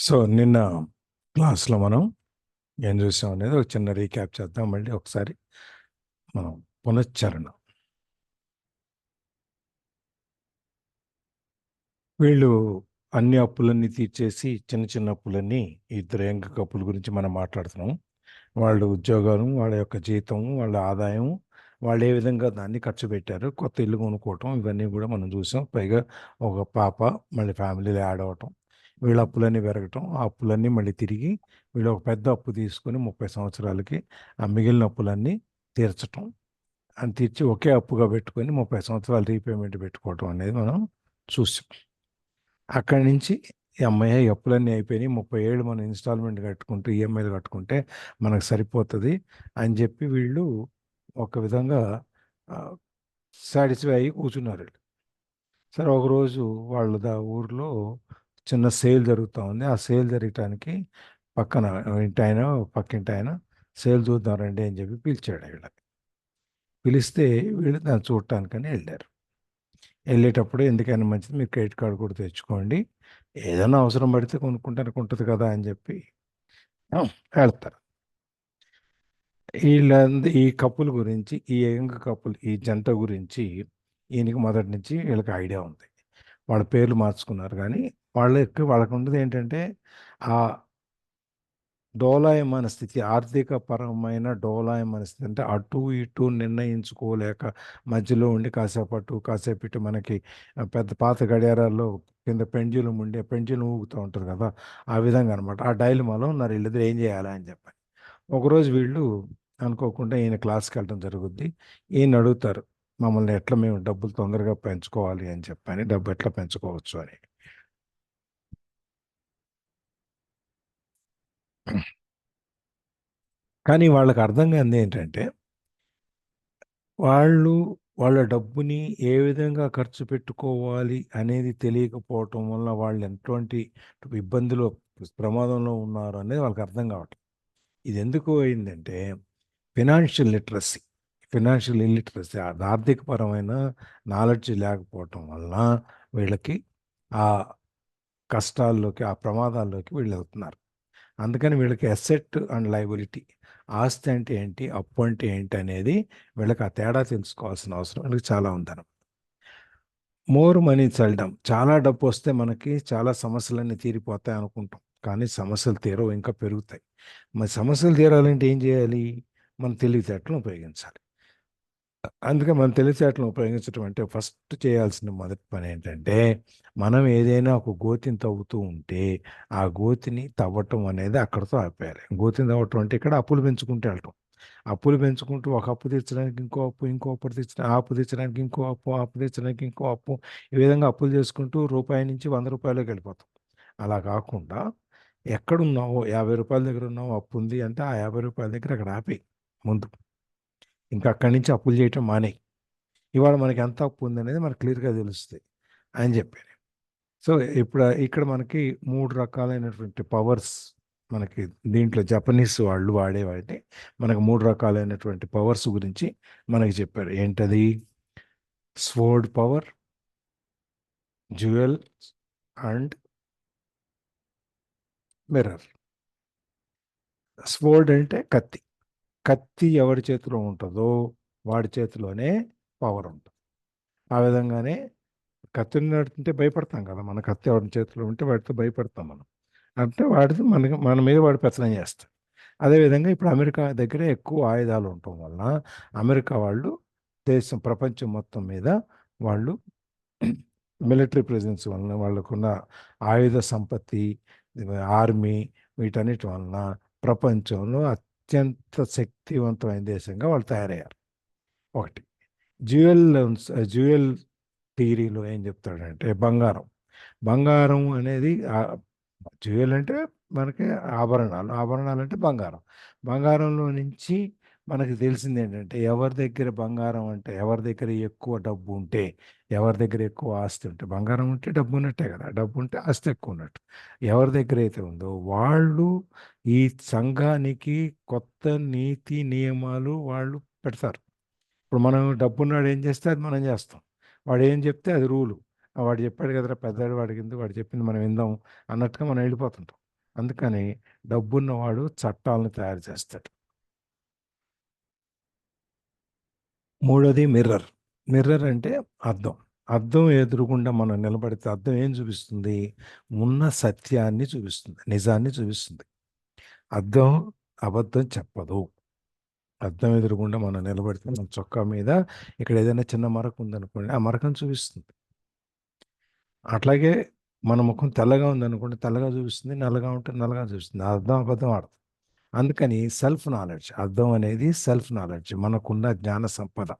So నిన్న క్లాస్లో మనం ఏం చూసాం అనేది ఒక చిన్న రీక్యాప్ చేద్దాం. మళ్ళీ ఒకసారి మనం పునశ్చరణ. వీళ్ళు అన్ని అప్పులన్నీ తీర్చేసి చిన్న చిన్న అప్పులన్నీ, ఇద్దరు యంగ్ కప్పుల గురించి మనం మాట్లాడుతున్నాం. వాళ్ళ ఉద్యోగాలు, వాళ్ళ యొక్క జీతం, వాళ్ళ ఆదాయం, వాళ్ళు ఏ విధంగా దాన్ని ఖర్చు పెట్టారు, కొత్త ఇల్లు కొనుక్కోవటం, ఇవన్నీ కూడా మనం చూసాం. పైగా ఒక పాప మళ్ళీ ఫ్యామిలీలో యాడ్ అవ్వటం, వీళ్ళ అప్పులన్నీ పెరగటం, ఆ అప్పులన్నీ మళ్ళీ తిరిగి వీళ్ళు ఒక పెద్ద అప్పు తీసుకొని 30 సంవత్సరాలకి ఆ మిగిలిన అప్పులన్నీ తీర్చటం, అని తీర్చి ఒకే అప్పుగా పెట్టుకొని 30 సంవత్సరాలు రీపేమెంట్ పెట్టుకోవటం అనేది మనం చూసాం. అక్కడి నుంచి ఈ అమ్మాయి అప్పులన్నీ అయిపోయినాయి, 30 ఏళ్ళు మనం ఇన్స్టాల్మెంట్ కట్టుకుంటూ ఈఎంఐలు కట్టుకుంటే మనకు సరిపోతుంది అని చెప్పి వీళ్ళు ఒక విధంగా సాటిస్ఫై అయ్యి కూర్చున్నారు వీళ్ళు. సరే, ఒకరోజు వాళ్ళ ఊర్లో చిన్న సేల్ జరుగుతూ ఉంది. ఆ సేల్ జరగటానికి పక్కన ఇంటి ఆయన, పక్కింటి ఆయన సేల్ చూద్దాం రండి అని చెప్పి పిలిచాడు వీళ్ళకి. పిలిస్తే వీళ్ళు దాన్ని చూడటానికని వెళ్ళారు. వెళ్ళేటప్పుడు ఎందుకైనా మంచిది మీరు క్రెడిట్ కార్డు కూడా తెచ్చుకోండి, ఏదైనా అవసరం పడితే కొనుక్కుంటానికి ఉంటుంది కదా అని చెప్పి వెళ్తారు. ఈ కప్పుల గురించి, ఈ యంగ్ కప్పులు, ఈ జంట గురించి ఈయనకి మొదటి నుంచి వీళ్ళకి ఐడియా ఉంది. వాళ్ళ పేర్లు మార్చుకున్నారు, కానీ వాళ్ళకు ఉండేది ఏంటంటే ఆ డోలాయమాన స్థితి, ఆర్థిక పరమైన డోలాయమాన స్థితి. అంటే అటు ఇటు నిర్ణయించుకోలేక మధ్యలో ఉండి కాసేపు అటు కాసేపు ఇటు, మనకి పెద్ద పాత గడియారాల్లో కింద పెండ్యులం ఉండి పెండ్యులం ఊగుతూ ఉంటుంది కదా, ఆ విధంగా అనమాట. ఆ డైలమాలో ఉన్నారు వీళ్ళిద్దరు, ఏం చేయాలి అని చెప్పి. ఒకరోజు వీళ్ళు అనుకోకుండా ఈయన క్లాస్కి వెళ్ళడం జరుగుద్ది. ఈయన అడుగుతారు, మమ్మల్ని ఎట్లా మేము డబ్బులు తొందరగా పెంచుకోవాలి అని చెప్పని, డబ్బు ఎట్లా పెంచుకోవచ్చు అని. కానీ వాళ్ళకి అర్థం కానిది ఏంటంటే, వాళ్ళు వాళ్ళ డబ్బుని ఏ విధంగా ఖర్చు పెట్టుకోవాలి అనేది తెలియకపోవటం వల్ల వాళ్ళు ఎటువంటి ఇబ్బందులు, ప్రమాదంలో ఉన్నారు అనేది వాళ్ళకి అర్థం కావట్లేదు. ఇది ఎందుకు అయిందంటే ఫినాన్షియల్ లిటరసీ, ఫినాన్షియల్ ఇల్లిటరసీ, ఆర్థికపరమైన నాలెడ్జ్ లేకపోవటం వలన వీళ్ళకి ఆ కష్టాల్లోకి, ఆ ప్రమాదాల్లోకి వీళ్ళు వెళ్తున్నారు. అందుకని వీళ్ళకి అసెట్ అండ్ లయబిలిటీ, ఆస్తి అంటే ఏంటి, అప్పు అంటే ఏంటి అనేది వీళ్ళకి ఆ తేడా తెలుసుకోవాల్సిన అవసరం వీళ్ళకి చాలా ఉందన్నమాట. మోర్ మనీ చల్లడం, చాలా డబ్బు వస్తే మనకి చాలా సమస్యలన్నీ తీరిపోతాయి అనుకుంటాం, కానీ సమస్యలు తీరవు, ఇంకా పెరుగుతాయి. మరి సమస్యలు తీరాలంటే ఏం చేయాలి? మన తెలివితేటలను ఉపయోగించాలి. అందుకే మనం తెలివితేటలను ఉపయోగించడం అంటే ఫస్ట్ చేయాల్సిన మొదటి పని ఏంటంటే, మనం ఏదైనా ఒక గోతిని తవ్వుతూ ఉంటే ఆ గోతిని తవ్వటం అనేది అక్కడితో ఆపేయాలి. గోతిని తవ్వటం అంటే ఇక్కడ అప్పులు పెంచుకుంటూ వెళ్ళటం. అప్పులు పెంచుకుంటూ ఒక అప్పు తీర్చడానికి ఇంకో అప్పు, ఇంకో అప్పు తీర్చడానికి, ఆ అప్పు తీర్చడానికి ఇంకో అప్పు, ఆ అప్పు తీర్చడానికి ఇంకో అప్పు, ఈ విధంగా అప్పులు చేసుకుంటూ రూపాయి నుంచి 100 రూపాయలకు వెళ్ళిపోతాం. అలా కాకుండా ఎక్కడున్నావో, 50 రూపాయల దగ్గర ఉన్నావో, అప్పు ఉంది అంటే ఆ 50 రూపాయల దగ్గర అక్కడ ఆపేయి ముందు. ఇంకా అక్కడి నుంచి అప్పులు చేయటం మానేయి. ఇవాళ మనకి ఎంత అప్పు ఉందనేది మనకు క్లియర్గా తెలుస్తుంది అని చెప్పారు. సో ఇప్పుడు ఇక్కడ మనకి 3 రకాలైనటువంటి పవర్స్, మనకి దీంట్లో జపనీస్ వాళ్ళు వాడేవాటి, మనకు 3 రకాలైనటువంటి పవర్స్ గురించి మనకి చెప్పారు. ఏంటది? Sword power, jewel and mirror. Sword అంటే కత్తి. కత్తి ఎవరి చేతిలో ఉంటుందో వాడి చేతిలోనే పవర్ ఉంటుంది. ఆ విధంగానే కత్తిని నడుతుంటే భయపడతాం కదా, మన కత్తి ఎవరి చేతిలో ఉంటే వాడితో భయపడతాం మనం. అంటే వాడితో మన మీద వాడు పెత్తనం చేస్తాడు. అదేవిధంగా ఇప్పుడు అమెరికా దగ్గర ఎక్కువ ఆయుధాలు ఉండటం వలన అమెరికా వాళ్ళు ప్రపంచం మొత్తం మీద వాళ్ళు మిలిటరీ ప్రెజెన్స్ వలన, వాళ్ళకున్న ఆయుధ సంపత్తి, ఆర్మీ, వీటన్నిటి వలన ప్రపంచంలో అత్యంత శక్తివంతమైన దేశంగా వాళ్ళు తయారయ్యారు. ఒకటి. జ్యువెల్ జ్యువెల్ థియరీలో ఏం చెప్తాడంటే, బంగారం. బంగారం అనేది జ్యువెల్ అంటే మనకి ఆభరణాలు, ఆభరణాలు అంటే బంగారం. బంగారంలో నుంచి మనకి తెలిసింది ఏంటంటే, ఎవరి దగ్గర బంగారం అంటే, ఎవరి దగ్గర ఎక్కువ డబ్బు ఉంటే, ఎవరి దగ్గర ఎక్కువ ఆస్తి ఉంటే, బంగారం ఉంటే డబ్బు ఉన్నట్టే కదా, డబ్బు ఉంటే ఆస్తి ఎక్కువ ఉన్నట్టు. ఎవరి దగ్గర అయితే ఉందో వాళ్ళు ఈ సంఘానికి కొత్త నీతి నియమాలు వాళ్ళు పెడతారు. ఇప్పుడు మనం డబ్బున్నాడు ఏం చేస్తే అది మనం చేస్తాం, వాడు ఏం చెప్తే అది రూలు. వాడు చెప్పాడు కదరా పెద్దవాడు, వాడికి ఎందుకు, వాడు చెప్పింది మనం విందాం అన్నట్టుగా మనం వెళ్ళిపోతుంటాం. అందుకని డబ్బున్నవాడు చట్టాలను తయారు చేస్తాడు. మూడోది మిర్రర్. మిర్రర్ అంటే అద్దం. అద్దం ఎదురుగుండా మనం నిలబడితే అద్దం ఏం చూపిస్తుంది? ఉన్న సత్యాన్ని చూపిస్తుంది, నిజాన్ని చూపిస్తుంది. అద్దం అబద్ధం చెప్పదు. అద్దం ఎదురుగుండా మనం నిలబడితే మన చొక్కా మీద ఇక్కడ ఏదైనా చిన్న మరక ఉందనుకోండి, ఆ మరకను చూపిస్తుంది. అట్లాగే మన ముఖం తెల్లగా ఉందనుకోండి, తెల్లగా చూపిస్తుంది. నల్లగా ఉంటే నల్లగా చూపిస్తుంది. అర్థం అబద్ధం ఆడదు. అందుకని సెల్ఫ్ నాలెడ్జ్, అర్థం అనేది సెల్ఫ్ నాలెడ్జ్, మనకున్న జ్ఞాన సంపద.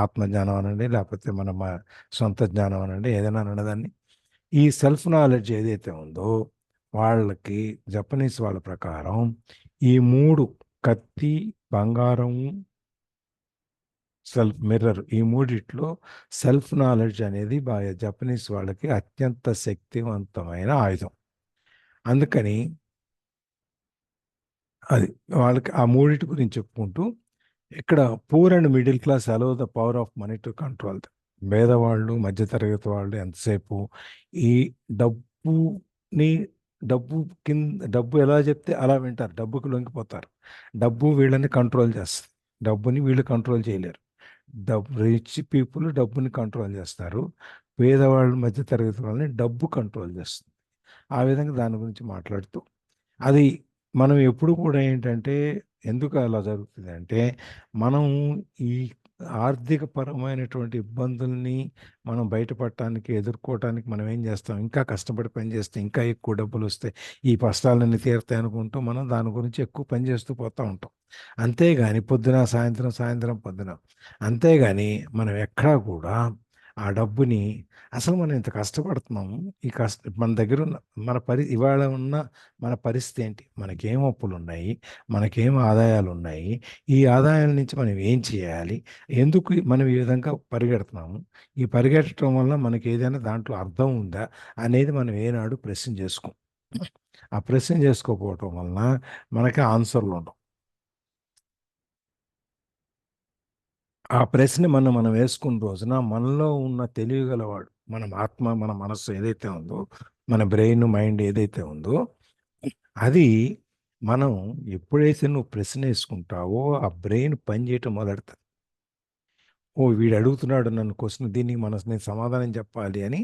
ఆత్మజ్ఞానం అనండి, లేకపోతే మన సొంత జ్ఞానం అనండి, ఏదైనా అనదాన్ని. ఈ సెల్ఫ్ నాలెడ్జ్ ఏదైతే ఉందో వాళ్ళకి, జపనీస్ వాళ్ళ ప్రకారం ఈ మూడు, కత్తి, బంగారం, సెల్ఫ్ మిర్రర్, ఈ మూడిట్లో సెల్ఫ్ నాలెడ్జ్ అనేది బాగా జపనీస్ వాళ్ళకి అత్యంత శక్తివంతమైన ఆయుధం. అందుకని అది వాళ్ళకి ఆ మూడిటి గురించి చెప్పుకుంటూ, ఇక్కడ poor and middle class allow the power of money to control. పేదవాళ్ళు, మధ్యతరగతి వాళ్ళు ఎంతసేపు ఈ డబ్బుని, డబ్బు కింద, డబ్బు ఎలా చెప్తే అలా వింటారు, డబ్బుకు లొంగిపోతారు. డబ్బు వీళ్ళని కంట్రోల్ చేస్తుంది, డబ్బుని వీళ్ళు కంట్రోల్ చేయలేరు. డబ్బు రిచ్ పీపుల్ డబ్బుని కంట్రోల్ చేస్తారు, పేదవాళ్ళు, మధ్యతరగతి వాళ్ళని డబ్బు కంట్రోల్ చేస్తుంది. ఆ విధంగా దాని గురించి మాట్లాడుతూ, అది మనం ఎప్పుడు కూడా ఏంటంటే, ఎందుకు అలా జరుగుతుంది అంటే, మనం ఈ ఆర్థిక పరమైనటువంటి ఇబ్బందుల్ని మనం బయటపడటానికి, ఎదుర్కోవటానికి మనం ఏం చేస్తాం? ఇంకా కష్టపడి పని చేస్తే ఇంకా ఎక్కువ డబ్బులు వస్తాయి, ఈ కష్టాలన్నీ తీరుతాయి అనుకుంటూ మనం దాని గురించి ఎక్కువ పని చేస్తూ పోతూ ఉంటాం. అంతేగాని పొద్దున సాయంత్రం, సాయంత్రం పొద్దున, అంతేగాని మనం ఎక్కడా కూడా ఆ డబ్బుని, అసలు మనం ఇంత కష్టపడుతున్నాము, ఈ మన దగ్గర ఉన్న ఇవాళ ఉన్న మన పరిస్థితి ఏంటి? మనకేం అప్పులు ఉన్నాయి? మనకేం ఆదాయాలు ఉన్నాయి? ఈ ఆదాయాల నుంచి మనం ఏం చేయాలి? ఎందుకు మనం ఈ విధంగా పరిగెడుతున్నాము? ఈ పరిగెట్టడం వల్ల మనకి ఏదైనా దాంట్లో అర్థం ఉందా అనేది మనం ఏనాడు ప్రశ్న చేసుకోం. ఆ ప్రశ్న చేసుకోకపోవటం వలన మనకి ఆన్సర్లు ఉండవు. ఆ ప్రశ్న మనం వేసుకున్న రోజున మనలో ఉన్న తెలియగలవాడు, మన ఆత్మ, మన మనస్సు ఏదైతే ఉందో, మన బ్రెయిన్, మైండ్ ఏదైతే ఉందో, అది మనం ఎప్పుడైతే నువ్వు ప్రశ్న వేసుకుంటావో ఆ బ్రెయిన్ పనిచేయటం మొదలుతుంది. ఓ, వీడు అడుగుతున్నాడు నన్ను క్వశ్చన్, దీనికి నేను సమాధానం చెప్పాలి అని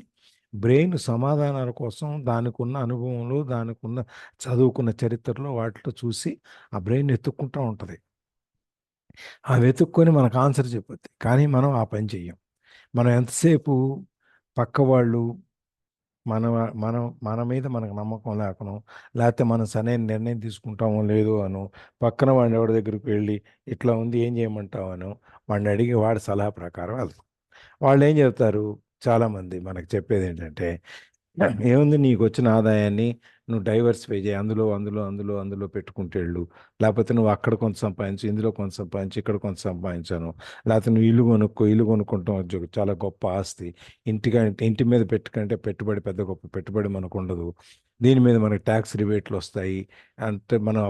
బ్రెయిన్ సమాధానాల కోసం దానికున్న అనుభవంలో, దానికున్న చదువుకున్న చరిత్రలో వాటిలో చూసి ఆ బ్రెయిన్ ఎత్తుక్కుంటూ ఉంటుంది. ఆ వెతుక్కొని మనకు ఆన్సర్ చెప్పొద్ది, కానీ మనం ఆ పని చెయ్యం. మనం ఎంతసేపు పక్కవాళ్ళు, మన మనం మన మీద మనకు నమ్మకం లేకనో, లేకపోతే మనం సరైన నిర్ణయం తీసుకుంటామో లేదో అనో, పక్కన వాడిని ఎవరి దగ్గరికి వెళ్ళి ఇట్లా ఉంది ఏం చేయమంటావు అనో, వాడిని అడిగి వాడి సలహా ప్రకారం వెళ్తాం. వాళ్ళు ఏం చెప్తారు? చాలామంది మనకు చెప్పేది ఏంటంటే, ఏముంది, నీకు వచ్చిన ఆదాయాన్ని నువ్వు డైవర్సిఫై చేయి, అందులో అందులో అందులో అందులో పెట్టుకుంటూ వెళ్ళు, లేకపోతే నువ్వు అక్కడ కొంత సంపాదించు, ఇందులో కొంత సంపాదించు, ఇక్కడ కొంత సంపాదించాను, లేకపోతే నువ్వు ఇల్లు కొనుక్కో, ఇల్లు కొనుక్కుంటాం, అది చాలా గొప్ప ఆస్తి, ఇంటి మీద పెట్టుకుంటే పెట్టుబడి పెద్ద గొప్ప పెట్టుబడి మనకు ఉండదు, దీని మీద మనకి ట్యాక్స్ రిబేట్లు వస్తాయి, అంటే మనం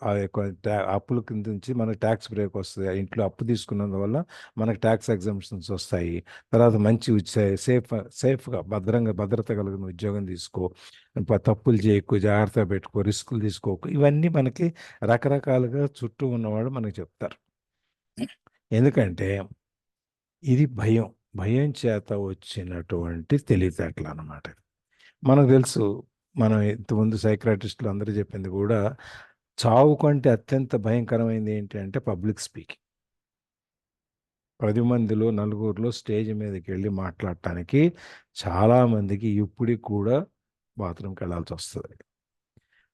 ఆ యొక్క అప్పుల కింద నుంచి మనకి ట్యాక్స్ బ్రేక్ వస్తుంది, ఆ ఇంట్లో అప్పు తీసుకున్నందువల్ల మనకి ట్యాక్స్ ఎగ్జామ్షన్స్ వస్తాయి, తర్వాత మంచి సేఫ్గా భద్రత కలిగిన ఉద్యోగం తీసుకో, తప్పులు చేయకు, జాగ్రత్తగా పెట్టుకో, రిస్కులు తీసుకోకు, ఇవన్నీ మనకి రకరకాలుగా చుట్టూ ఉన్నవాడు మనకి చెప్తారు. ఎందుకంటే ఇది భయం, భయం చేత వచ్చినటువంటి తెలివితేటలు అన్నమాట. మనకు తెలుసు, మనం ఇంతకుముందు సైక్రాటిస్టులు అందరూ చెప్పింది కూడా, చావు కంటే అత్యంత భయంకరమైనది ఏంటి అంటే పబ్లిక్ స్పీకింగ్. 10 మందిలో, నలుగురిలో స్టేజ్ మీదకి వెళ్ళి మాట్లాడటానికి చాలామందికి ఇప్పటికి కూడా బాత్రూమ్కి వెళ్ళాల్సి వస్తుంది.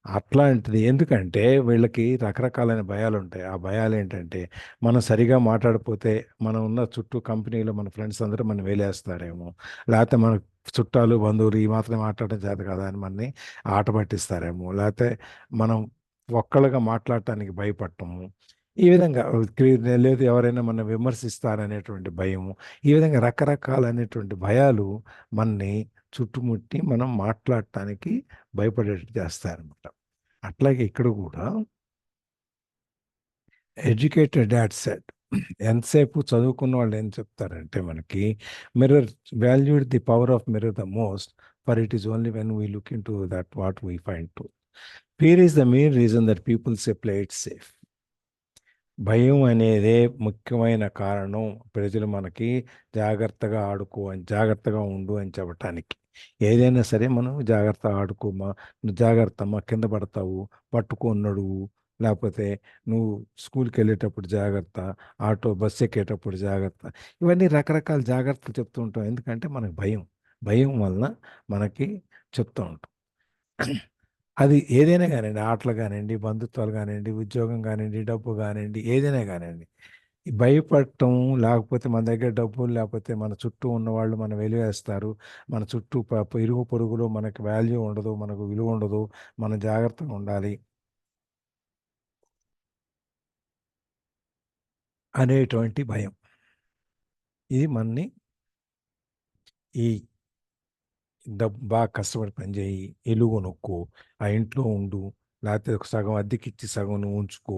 అట్లాంటిది ఎందుకంటే వీళ్ళకి రకరకాలైన భయాలు ఉంటాయి. ఆ భయాలు ఏంటంటే, మనం సరిగా మాట్లాడకపోతే మనం ఉన్న చుట్టూ కంపెనీలో మన ఫ్రెండ్స్ అందరూ మనం వేలేస్తారేమో, లేకపోతే మన చుట్టాలు, బంధువులు ఈ మాత్రం మాట్లాడటం చేత కదా అని మనని ఆట పట్టిస్తారేమో, లేకపోతే మనం ఒక్కళ్ళగా మాట్లాడటానికి భయపడటము, ఈ విధంగా లేదు ఎవరైనా మన విమర్శిస్తారనేటువంటి భయము, ఈ విధంగా రకరకాలైనటువంటి భయాలు మనని చుట్టుముట్టి మనం మాట్లాడటానికి భయపడేట్టు చేస్తారనమాట. అట్లాగే ఇక్కడ కూడా ఎడ్యుకేటెడ్ డాడ్ సెడ్, ఎంతసేపు చదువుకున్న వాళ్ళు ఏం చెప్తారంటే మనకి, mirror valued the power of mirror the most, for it is only when we look in to that what we find to. Fear is the main reason that people say play it safe. భయం అనేదే ముఖ్యమైన కారణం ప్రజలు మనకి జాగ్రత్తగా ఆడుకో అని, జాగ్రత్తగా ఉండు అని చెప్పటానికి. ఏదైనా సరే మనం జాగ్రత్త ఆడుకోమా, నువ్వు జాగ్రత్త అమ్మా, కింద పడతావు, పట్టుకొని నడువు, లేకపోతే నువ్వు స్కూల్కి వెళ్ళేటప్పుడు జాగ్రత్త, ఆటో బస్సు ఎక్కేటప్పుడు జాగ్రత్త. ఇవన్నీ రకరకాల జాగ్రత్తలు చెప్తూ ఉంటాం, ఎందుకంటే మనకు భయం. భయం వలన మనకి చెప్తూ ఉంటాం. అది ఏదైనా కానివ్వండి, ఆటలు కానివ్వండి, బంధుత్వాలు కానివ్వండి, ఉద్యోగం కానివ్వండి, డబ్బు కానివ్వండి, ఏదైనా కానివ్వండి. ఈ భయపడటం, లేకపోతే మన దగ్గర డబ్బులు లేకపోతే మన చుట్టూ ఉన్నవాళ్ళు మన వెలివేస్తారు, మన చుట్టూ ఇరుగు పొరుగులో మనకి వాల్యూ ఉండదు, మనకు విలువ ఉండదు, మనం జాగ్రత్తగా ఉండాలి అనేటువంటి భయం. ఇది మనని ఈ డబ్బు బాగా కష్టపడి పని చేయి, ఇల్లు కొనుక్కో, ఆ ఇంట్లో ఉండు, లేకపోతే ఒక సగం అద్దెకిచ్చి సగం నువ్వు ఉంచుకో,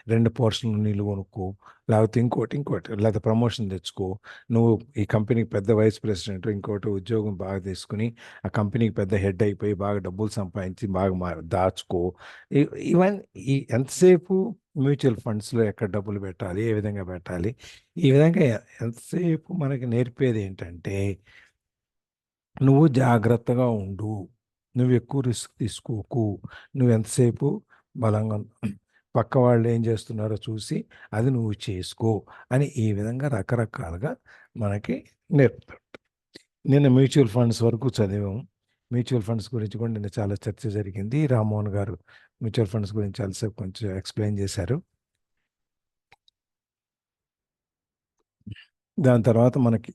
2 పోర్షన్లు నీళ్ళు కొనుక్కో, లేకపోతే ఇంకోటి లేకపోతే ప్రమోషన్ తెచ్చుకో, నువ్వు ఈ కంపెనీకి పెద్ద వైస్ ప్రెసిడెంట్, ఇంకోటి ఉద్యోగం బాగా తీసుకుని ఆ కంపెనీకి పెద్ద హెడ్ అయిపోయి బాగా డబ్బులు సంపాదించి బాగా దాచుకో. ఇవన్నీ ఎంతసేపు మ్యూచువల్ ఫండ్స్లో ఎక్కడ డబ్బులు పెట్టాలి, ఏ విధంగా పెట్టాలి, ఈ విధంగా ఎంతసేపు మనకి నేర్పేది ఏంటంటే నువ్వు జాగ్రత్తగా ఉండు, నువ్వు ఎక్కువ రిస్క్ తీసుకోకు, నువ్వు ఎంతసేపు బలంగా పక్క వాళ్ళు ఏం చేస్తున్నారో చూసి అది నువ్వు చేసుకో అని ఈ విధంగా రకరకాలుగా మనకి నేర్పుతాడు. నిన్న మ్యూచువల్ ఫండ్స్ వరకు చదివాము. మ్యూచువల్ ఫండ్స్ గురించి కూడా నిన్న చాలా చర్చ జరిగింది. రామ్మోహన్ గారు మ్యూచువల్ ఫండ్స్ గురించి చాలాసేపు కొంచెం ఎక్స్ప్లెయిన్ చేశారు. దాని తర్వాత మనకి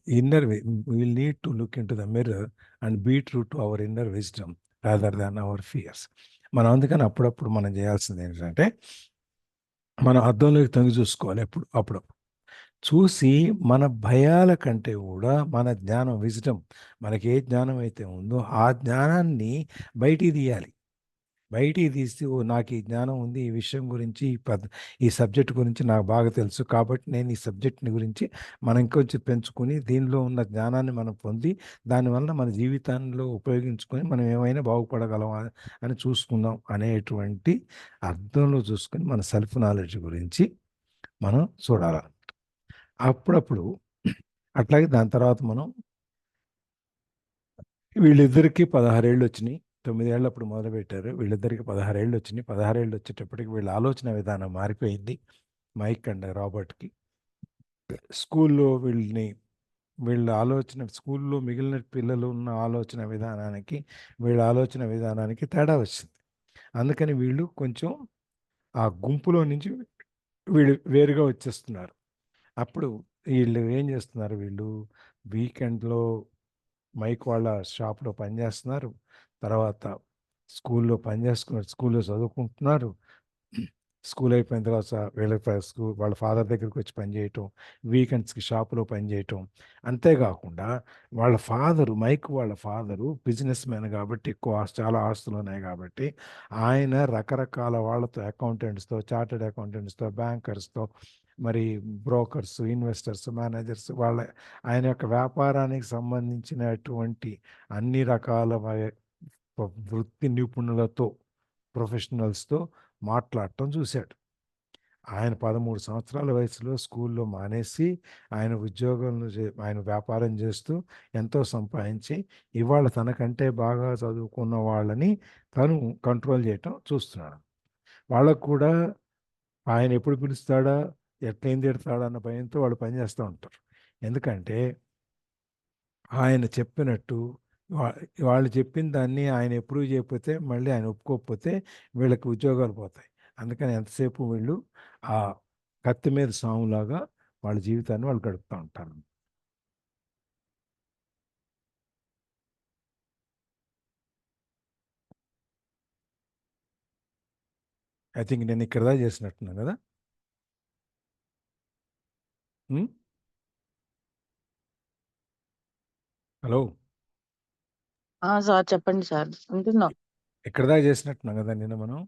will need to look into the mirror and be true to our inner wisdom rather than our fears. మనం అందుకని అప్పుడప్పుడు మనం చేయాల్సింది ఏంటంటే మనం అద్దంలోకి తొంగి చూసుకోవాలి అప్పుడప్పుడు. చూసి మన భయాల కంటే కూడా మన జ్ఞానం, విజ్డమ్, మనకి ఏ జ్ఞానం అయితే ఉందో ఆ జ్ఞానాన్ని బయటికి తీయాలి. బయటికి తీసి ఓ నాకు ఈ జ్ఞానం ఉంది, ఈ విషయం గురించి, ఈ సబ్జెక్ట్ గురించి నాకు బాగా తెలుసు కాబట్టి నేను ఈ సబ్జెక్ట్ని గురించి మనం ఇంకొంచెం పెంచుకొని దీనిలో ఉన్న జ్ఞానాన్ని మనం పొంది దానివల్ల మన జీవితంలో ఉపయోగించుకొని మనం ఏమైనా బాగుపడగలం అని చూసుకుందాం అనేటువంటి అర్థంలో చూసుకొని మన సెల్ఫ్ నాలెడ్జ్ గురించి మనం చూడాలి అప్పుడప్పుడు. అట్లాగే దాని తర్వాత మనం వీళ్ళిద్దరికీ 16 ఏళ్ళు వచ్చినాయి. 9 ఏళ్ళు అప్పుడు మొదలుపెట్టారు. వీళ్ళిద్దరికీ 16 ఏళ్ళు వచ్చినాయి. 16 ఏళ్ళు వచ్చేటప్పటికి వీళ్ళ ఆలోచన విధానం మారిపోయింది. మైక్ అండ్ రాబర్ట్‌కి. స్కూల్లో స్కూల్లో మిగిలిన పిల్లలు ఉన్న ఆలోచన విధానానికి, వీళ్ళ ఆలోచన విధానానికి తేడా వచ్చింది. అందుకని వీళ్ళు కొంచెం ఆ గుంపులో నుంచి వీళ్ళు వేరుగా వచ్చేస్తున్నారు. అప్పుడు వీళ్ళు ఏం చేస్తున్నారు, వీళ్ళు వీకెండ్‌లో మైక్ వాళ్ళ షాప్‌లో పనిచేస్తున్నారు. తర్వాత స్కూల్‌లో చదువుకుంటున్నారు. స్కూల్ అయిపోయిన తర్వాత వాళ్ళ ఫాదర్ దగ్గరికి వచ్చి పనిచేయటం, వీకెండ్స్‌కి షాప్‌లో పనిచేయటం. అంతేకాకుండా మైక్ వాళ్ళ ఫాదరు బిజినెస్ మ్యాన్ కాబట్టి చాలా ఆస్తులున్నాయి కాబట్టి, ఆయన రకరకాల వాళ్ళతో అకౌంటెంట్స్‌తో, చార్టర్డ్ అకౌంటెంట్స్‌తో, బ్యాంకర్స్‌తో, మరి బ్రోకర్స్, ఇన్వెస్టర్స్, మేనేజర్స్ ఆయన యొక్క వ్యాపారానికి సంబంధించినటువంటి అన్ని రకాల వృత్తి నిపుణులతో, ప్రొఫెషనల్స్‌తో మాట్లాడటం చూశాడు. ఆయన 13 సంవత్సరాల వయసులో స్కూల్లో మానేసి ఆయన వ్యాపారం చేస్తూ ఎంతో సంపాదించి ఇవాళ తనకంటే బాగా చదువుకున్న వాళ్ళని తను కంట్రోల్ చేయటం చూస్తున్నాడు. వాళ్ళకు కూడా ఆయన ఎప్పుడు పిలుస్తాడా, ఎట్లేం తిడతాడా అన్న భయంతో వాళ్ళు పనిచేస్తూ ఉంటారు. ఎందుకంటే ఆయన చెప్పినట్టు వా- వాళ్ళు చెప్పిన దాన్ని ఆయన ఎప్రూవ్ చేయకపోతే, మళ్ళీ ఆయన ఒప్పుకోకపోతే వీళ్ళకి ఉద్యోగాలు పోతాయి. అందుకని ఎంతసేపు వీళ్ళు ఆ కత్తి మీద సాములాగా వాళ్ళ జీవితాన్ని వాళ్ళు గడుపుతూ ఉంటారు. ఐ థింక్ నేను ఇక్కడ దా చేసినట్టున్నాను కదా. ఉం? హలో, సార్ చెప్పండి సార్ వింటున్నా. ఇక్కడ దా చేసినట్టున్నాం కదా నిన్న మనం.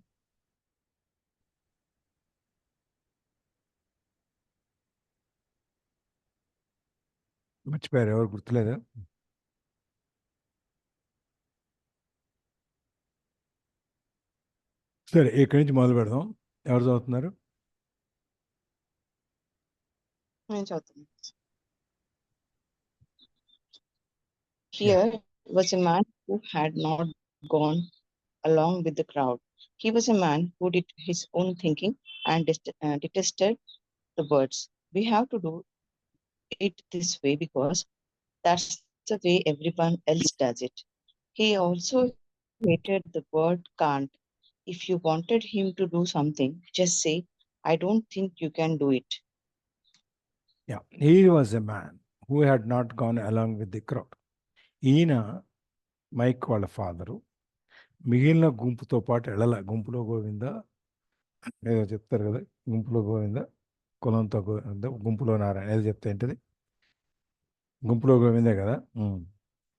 మర్చిపోయారు, ఎవరు గుర్తులేదా? సరే, ఇక్కడి నుంచి మొదలు పెడదాం. ఎవరు చదువుతున్నారు? నేను చదువుతాను. Here was a man who had not gone along with the crowd. He was a man who did his own thinking and detested the birds. We have to do it this way because that's the way everyone else does it. He also hated the word can't. If you wanted him to do something, just say, I don't think you can do it. Yeah, he was a man who had not gone along with the crowd. ఈయన mic వాళ్ళ father మిగిలిన గుంపుతో పాటు వెళ్ళాల. గుంపులో గోవింద ఏదో చెప్తారు కదా, గుంపులో గోవింద కులంతో గోవింద గుంపులో నారాయణ ఏదో చెప్తే ఏంటిది, గుంపులో గోవిందే కదా,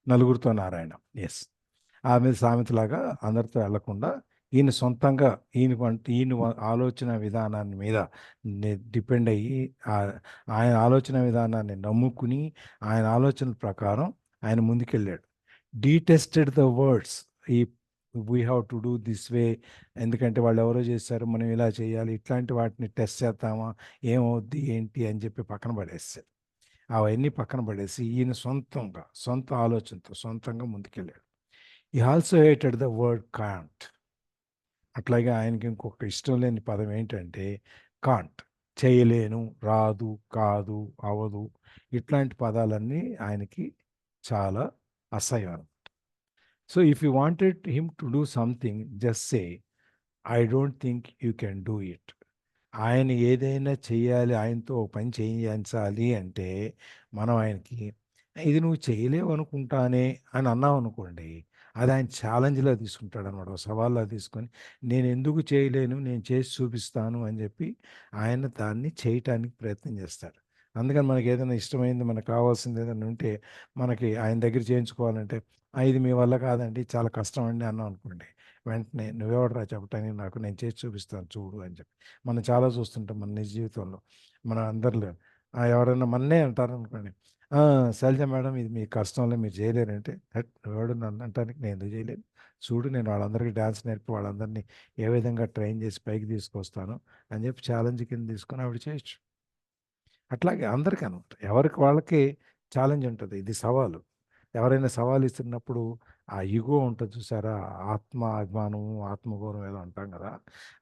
నలుగురితో నారాయణ. ఎస్, ఆమె సామెతలాగా అందరితో వెళ్లకుండా ఈయన సొంతంగా ఈయన ఆలోచన విధానాన్ని మీద డిపెండ్ అయ్యి ఆయన ఆలోచన విధానాన్ని నమ్ముకుని ఆయన ఆలోచనల ప్రకారం ఆయన ముందుకెళ్ళాడు. డీటెస్టెడ్ ద వర్డ్స్, ఈ we have to do this way, ఎందుకంటే వాళ్ళు ఎవరో చేశారు మనం ఇలా చేయాలి, ఇట్లాంటి వాటిని టెస్ట్ చేద్దామా, ఏమవుద్ది ఏంటి అని చెప్పి పక్కన పడేస్తారు. అవన్నీ పక్కన పడేసి ఈయన సొంత ఆలోచనతో సొంతంగా ముందుకెళ్ళాడు. ఈ also hated the word can't. అట్లాగే ఆయనకి ఇంకొక ఇష్టం లేని పదం ఏంటంటే కాంట్. చేయలేను, రాదు, కాదు, అవదు, ఇట్లాంటి పదాలన్నీ ఆయనకి చాలా అసహ్యం అనమాట. So if you wanted him to do something, just say I don't think you can do it. ఆయన ఏదైనా చేయాలి, ఆయనతో ఒక పని చేయించాలి అంటే మనం ఆయనకి ఇది నువ్వు చేయలేవు అనుకుంటానే అని అన్నాం అనుకోండి, అది ఆయన ఛాలెంజ్లా తీసుకుంటాడు అనమాట, సవాల్లా తీసుకొని నేను ఎందుకు చేయలేను, నేను చేసి చూపిస్తాను అని చెప్పి ఆయన దాన్ని చేయటానికి ప్రయత్నం చేస్తాడు. అందుకని మనకి ఏదైనా ఇష్టమైంది, మనకు కావాల్సింది ఏదైనా ఉంటే మనకి ఆయన దగ్గర చేయించుకోవాలంటే ఇది మీ వల్ల కాదండి, చాలా కష్టం అండి అన్నాం అనుకోండి, వెంటనే నువ్వెవడరా చెప్పటానికి, నాకు నేను చేసి చూపిస్తాను చూడు అని చెప్పి మనం చాలా చూస్తుంటాం మన నిజ జీవితంలో. మన అందరిలో ఎవరైనా మన్నే అంటారనుకోండి, శైలజ మేడం ఇది మీ కష్టంలో మీరు చేయలేరంటే, నువ్వెవడు నన్ను అంటానికి, నేను ఎందుకు చేయలేదు, చూడు నేను వాళ్ళందరికీ డ్యాన్స్ నేర్పి వాళ్ళందరినీ ఏ విధంగా ట్రైన్ చేసి పైకి తీసుకొస్తాను అని చెప్పి ఛాలెంజ్ కింద తీసుకొని ఆవిడ చేయొచ్చు. అట్లాగే అందరికీ అనమాట, ఎవరికి వాళ్ళకి ఛాలెంజ్ ఉంటుంది, ఇది సవాలు. ఎవరైనా సవాలు ఇస్తున్నప్పుడు ఆ ఈగో ఉంటుంది చూసారా, అభిమానం, ఆత్మగౌరవం ఏదో అంటాం కదా,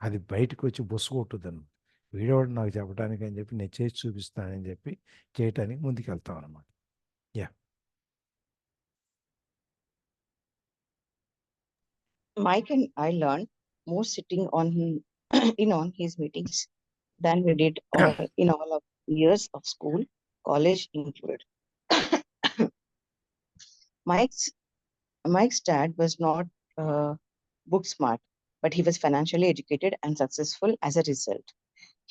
అది బయటకు వచ్చి బొస్సు కొట్టుద్దని, వీడవాడు నాకు చెప్పడానికి అని చెప్పి నేను చేసి చూపిస్తానని చెప్పి చేయటానికి ముందుకు వెళ్తాం అనమాట. Yeah, Mike and I learned more sitting on on his meetings than we did in all of years of school, college included. Mike's dad was not book smart, but he was financially educated and successful as a result.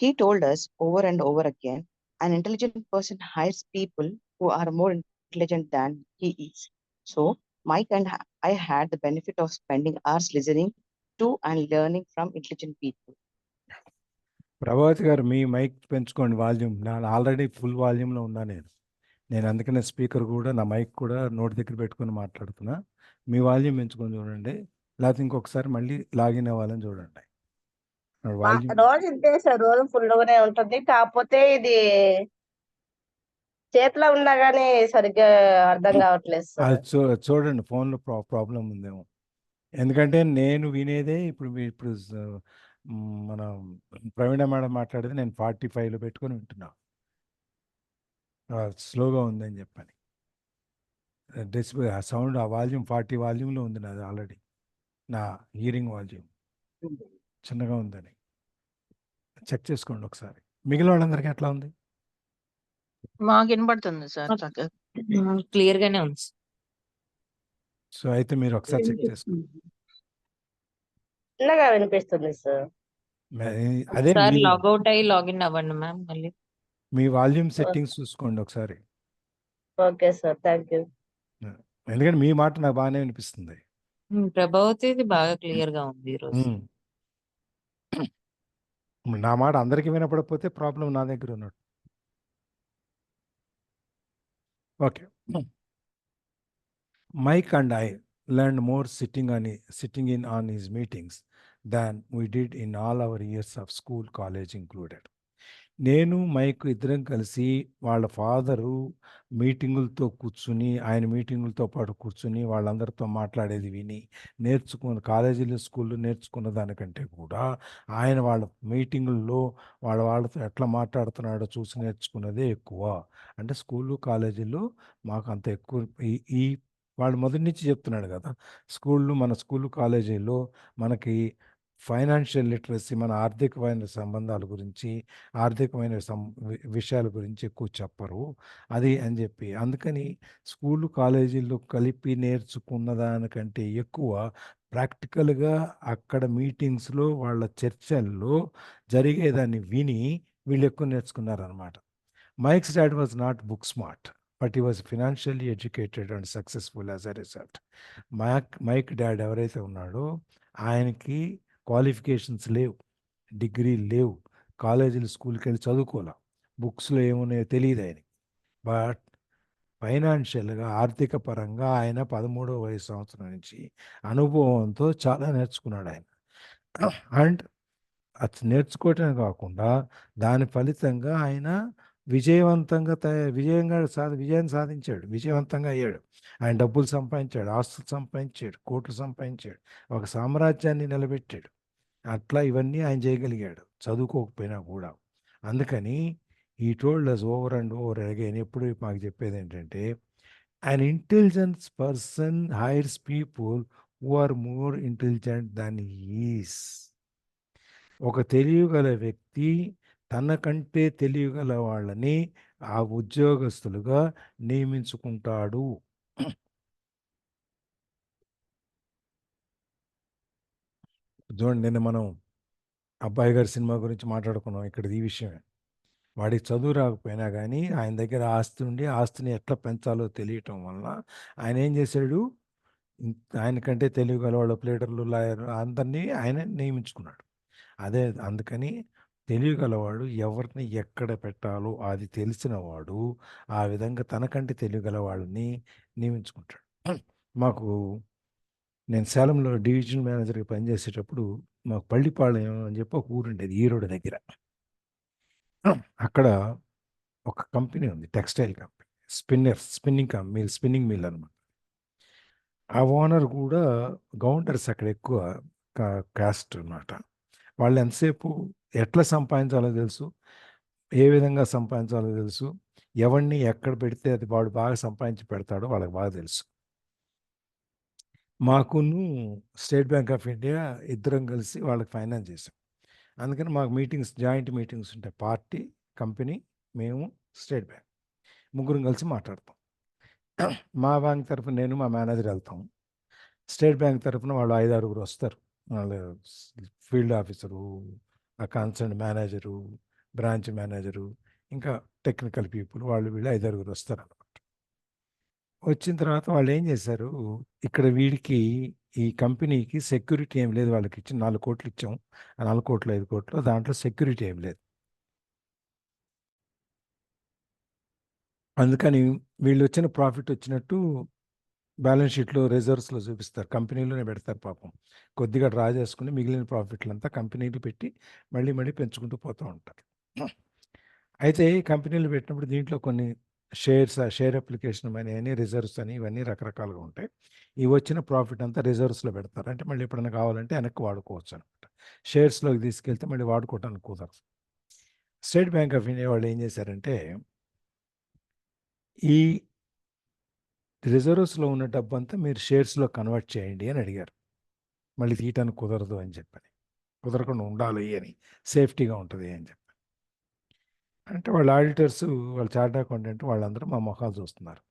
He told us over and over again, an intelligent person hires people who are more intelligent than he is. So Mike and I had the benefit of spending hours listening to and learning from intelligent people. Prabhavati గారు మీ mic పెంచుకోండి volume. నా already full వాల్యూమ్లో ఉన్నా నేను అందుకనే speaker కూడా నా మైక్ కూడా నోటి దగ్గర పెట్టుకొని మాట్లాడుతున్నా. మీ వాల్యూమ్ పెంచుకొని చూడండి, లేకపోతే ఇంకొకసారి మళ్ళీ లాగిన్ అవ్వాలని చూడండి. వాల్యూమ్ రోజు ఇంతే సార్, రోజు ఫుల్గానే ఉంటుంది, కాకపోతే ఇది చేతిలో ఉన్నా గానీ సరిగ్గా అర్థం కావట్లేదు సార్. అది చూడండి ఫోన్లో ప్రాబ్లం ఉందేమో. ఎందుకంటే నేను వినేదే ఇప్పుడు మన ప్రవీణ మేడం మాట్లాడేది నేను 45లో పెట్టుకొని వింటున్నా, స్లోగా ఉందని చెప్పని. డెసిబెల్ ఆ సౌండ్, ఆ వాల్యూమ్ 40 వాల్యూమ్లో ఉంది నాది ఆల్రెడీ, నా హియరింగ్ వాల్యూమ్ చిన్నగా ఉందని చెక్ చేసుకోండి ఒకసారి. మిగిలిన వాళ్ళందరికీ ఎట్లా ఉంది? మాకు వినపడుతుంది సార్, క్లియర్ గానే ఉంది. సో అయితే మీరు ఒకసారి చెక్ చేసుకోండి. చిన్నగా వినిపిస్తుంది సార్. అదే సార్ లాగౌట్ అయ్యి లాగిన్ అవ్వండి మ్యామ్ మళ్ళీ. మీ వాల్యూమ్ సెట్టింగ్స్ చూసుకోండి ఒకసారి. Okay sir, thank you. ఎందుకంటే మీ మాట నాకు బాగానే వినిపిస్తుంది. ప్రభావతి బాగా క్లియర్ గా ఉంది ఈరోజు. నా మాట అందరికీ వినపడకపోతే ప్రాబ్లం నా దగ్గర ఉన్నట్టు. Okay. Mike and I learned more sitting in on his meetings than we did in all our years of school, college included. నేను మైక్ ఇద్దరం కలిసి వాళ్ళ ఫాదరు మీటింగులతో కూర్చుని, ఆయన మీటింగులతో పాటు కూర్చుని వాళ్ళందరితో మాట్లాడేది విని నేర్చుకున్న కాలేజీలు, స్కూల్లో నేర్చుకున్న దానికంటే కూడా ఆయన వాళ్ళ మీటింగుల్లో వాళ్ళతో ఎట్లా మాట్లాడుతున్నాడో చూసి నేర్చుకున్నదే ఎక్కువ. అంటే స్కూలు, కాలేజీల్లో మాకు అంత ఎక్కువ ఈ ఈ వాళ్ళు మొదటి నుంచి చెప్తున్నాడు కదా, మన స్కూలు, కాలేజీల్లో మనకి ఫైనాన్షియల్ లిటరసీ, మన ఆర్థికమైన సంబంధాల గురించి, ఆర్థికమైన విషయాల గురించి ఎక్కువ చెప్పరు అది అని చెప్పి. అందుకని స్కూలు, కాలేజీల్లో కలిపి నేర్చుకున్న దానికంటే ఎక్కువ ప్రాక్టికల్గా అక్కడ మీటింగ్స్లో వాళ్ళ చర్చల్లో జరిగేదాన్ని విని వీళ్ళు ఎక్కువ నేర్చుకున్నారనమాట. Mike's dad was not book smart, but he was financially educated and successful as a result. Mike dad ఎవరైతే ఉన్నాడో ఆయనకి క్వాలిఫికేషన్స్ లేవు, డిగ్రీ లేవు, కాలేజీలు, స్కూల్కి వెళ్ళి చదువుకోలే, బుక్స్లో ఏమున్నాయో తెలియదు ఆయనకి. బట్ ఫైనాన్షియల్గా, ఆర్థిక పరంగా ఆయన 13వ వయసు సంవత్సరం నుంచి అనుభవంతో చాలా నేర్చుకున్నాడు ఆయన. అండ్ అది నేర్చుకోవటమే కాకుండా దాని ఫలితంగా ఆయన విజయాన్ని సాధించాడు, విజయవంతంగా అయ్యాడు. ఆయన డబ్బులు సంపాదించాడు, ఆస్తులు సంపాదించాడు, కోట్లు సంపాదించాడు, ఒక సామ్రాజ్యాన్ని నిలబెట్టాడు. అట్లా ఇవన్నీ ఆయన చేయగలిగాడు చదువుకోకపోయినా కూడా. అందుకని ఈ told us over and over again ఎప్పుడు మాకు చెప్పేది ఏంటంటే, an intelligence person hires people who are more intelligent than is. ఒక తెలియగల వ్యక్తి తనకంటే తెలియగల వాళ్ళని ఆ ఉద్యోగస్తులుగా నియమించుకుంటాడు. చూడండి, నిన్న మనం అబ్బాయి గారి సినిమా గురించి మాట్లాడుకున్నాం. ఇక్కడ ఈ విషయమే, వాడికి చదువు రాకపోయినా కానీ ఆయన దగ్గర ఆస్తి ఉండి ఆస్తిని ఎట్లా పెంచాలో తెలియటం వలన ఆయన ఏం చేశాడు, ఆయనకంటే తెలియగల వాళ్ళ ప్లేడర్లు, లాయర్ అందరినీ ఆయన నియమించుకున్నాడు. అందుకని తెలియగలవాడు ఎవరిని ఎక్కడ పెట్టాలో అది తెలిసినవాడు ఆ విధంగా తనకంటే తెలియగల వాళ్ళని నియమించుకుంటాడు. నేను సేలంలో డివిజన్ మేనేజర్గా పనిచేసేటప్పుడు మాకు పల్లిపాళెం అని చెప్పి ఒక ఊరు ఉండేది ఈరోడ్ దగ్గర. అక్కడ ఒక కంపెనీ ఉంది, టెక్స్టైల్ కంపెనీ, స్పిన్నింగ్ మిల్ అనమాట. ఆ ఓనర్ కూడా గౌండర్స్ అక్కడ ఎక్కువ కాస్ట్ అనమాట. వాళ్ళు ఎంతసేపు ఎట్లా సంపాదించాలో తెలుసు, ఏ విధంగా సంపాదించాలో తెలుసు, ఎవరిని ఎక్కడ పెడితే అది వాడు బాగా సంపాదించి పెడతాడో వాళ్ళకి బాగా తెలుసు. మాకును స్టేట్ బ్యాంక్ ఆఫ్ ఇండియా ఇద్దరం కలిసి వాళ్ళకి ఫైనాన్స్ చేసాం. అందుకని మాకు జాయింట్ మీటింగ్స్ ఉంటాయి. పార్టీ, కంపెనీ, మేము, స్టేట్ బ్యాంక్ ముగ్గురం కలిసి మాట్లాడతాం. మా బ్యాంక్ తరఫున నేను, మా మేనేజర్ వెళ్తాం. స్టేట్ బ్యాంక్ తరఫున వాళ్ళు 5-6 వస్తారు. వాళ్ళు ఫీల్డ్ ఆఫీసరు, ఆ కన్సర్న్ మేనేజరు, బ్రాంచ్ మేనేజరు, ఇంకా టెక్నికల్ పీపుల్, వాళ్ళు వీళ్ళు 5-6 వస్తారు అన్నమాట. వచ్చిన తర్వాత వాళ్ళు ఏం చేశారు, ఇక్కడ వీడికి ఈ కంపెనీకి సెక్యూరిటీ ఏం లేదు. వాళ్ళకి ఇచ్చి 4 కోట్లు ఇచ్చాం, ఆ 4 కోట్లు 5 కోట్లు దాంట్లో సెక్యూరిటీ ఏం లేదు. అందుకని వీళ్ళు వచ్చిన ప్రాఫిట్ వచ్చినట్టు బ్యాలెన్స్ షీట్లో, రిజర్వ్స్లో చూపిస్తారు, కంపెనీలోనే పెడతారు. పాపం కొద్దిగా డ్రా చేసుకుని మిగిలిన ప్రాఫిట్లంతా కంపెనీలు పెట్టి మళ్ళీ పెంచుకుంటూ పోతూ ఉంటారు. అయితే కంపెనీలు పెట్టినప్పుడు దీంట్లో కొన్ని షేర్ అప్లికేషన్ అని, రిజర్వ్స్ అని, ఇవన్నీ రకరకాలుగా ఉంటాయి. ఈ వచ్చిన ప్రాఫిట్ అంతా రిజర్వ్స్లో పెడతారు. అంటే మళ్ళీ ఎప్పుడైనా కావాలంటే వెనక్కి వాడుకోవచ్చు అనమాట. షేర్స్లోకి తీసుకెళ్తే మళ్ళీ వాడుకోవటానికి కుదరదు. స్టేట్ బ్యాంక్ ఆఫ్ ఇండియా వాళ్ళు ఏం చేశారంటే, ఈ రిజర్వ్స్లో ఉన్న డబ్బు అంతా మీరు షేర్స్లో కన్వర్ట్ చేయండి అని అడిగారు. మళ్ళీ తీయటానికి కుదరదు అని చెప్పని, కుదరకుండా ఉండాలి అని, సేఫ్టీగా ఉంటుంది అని చెప్పి. అంటే వాళ్ళ ఆడిటర్స్, వాళ్ళ చార్ట్ అకౌంటెంట్ వాళ్ళందరూ మా మొఖాలు చూస్తున్నారు.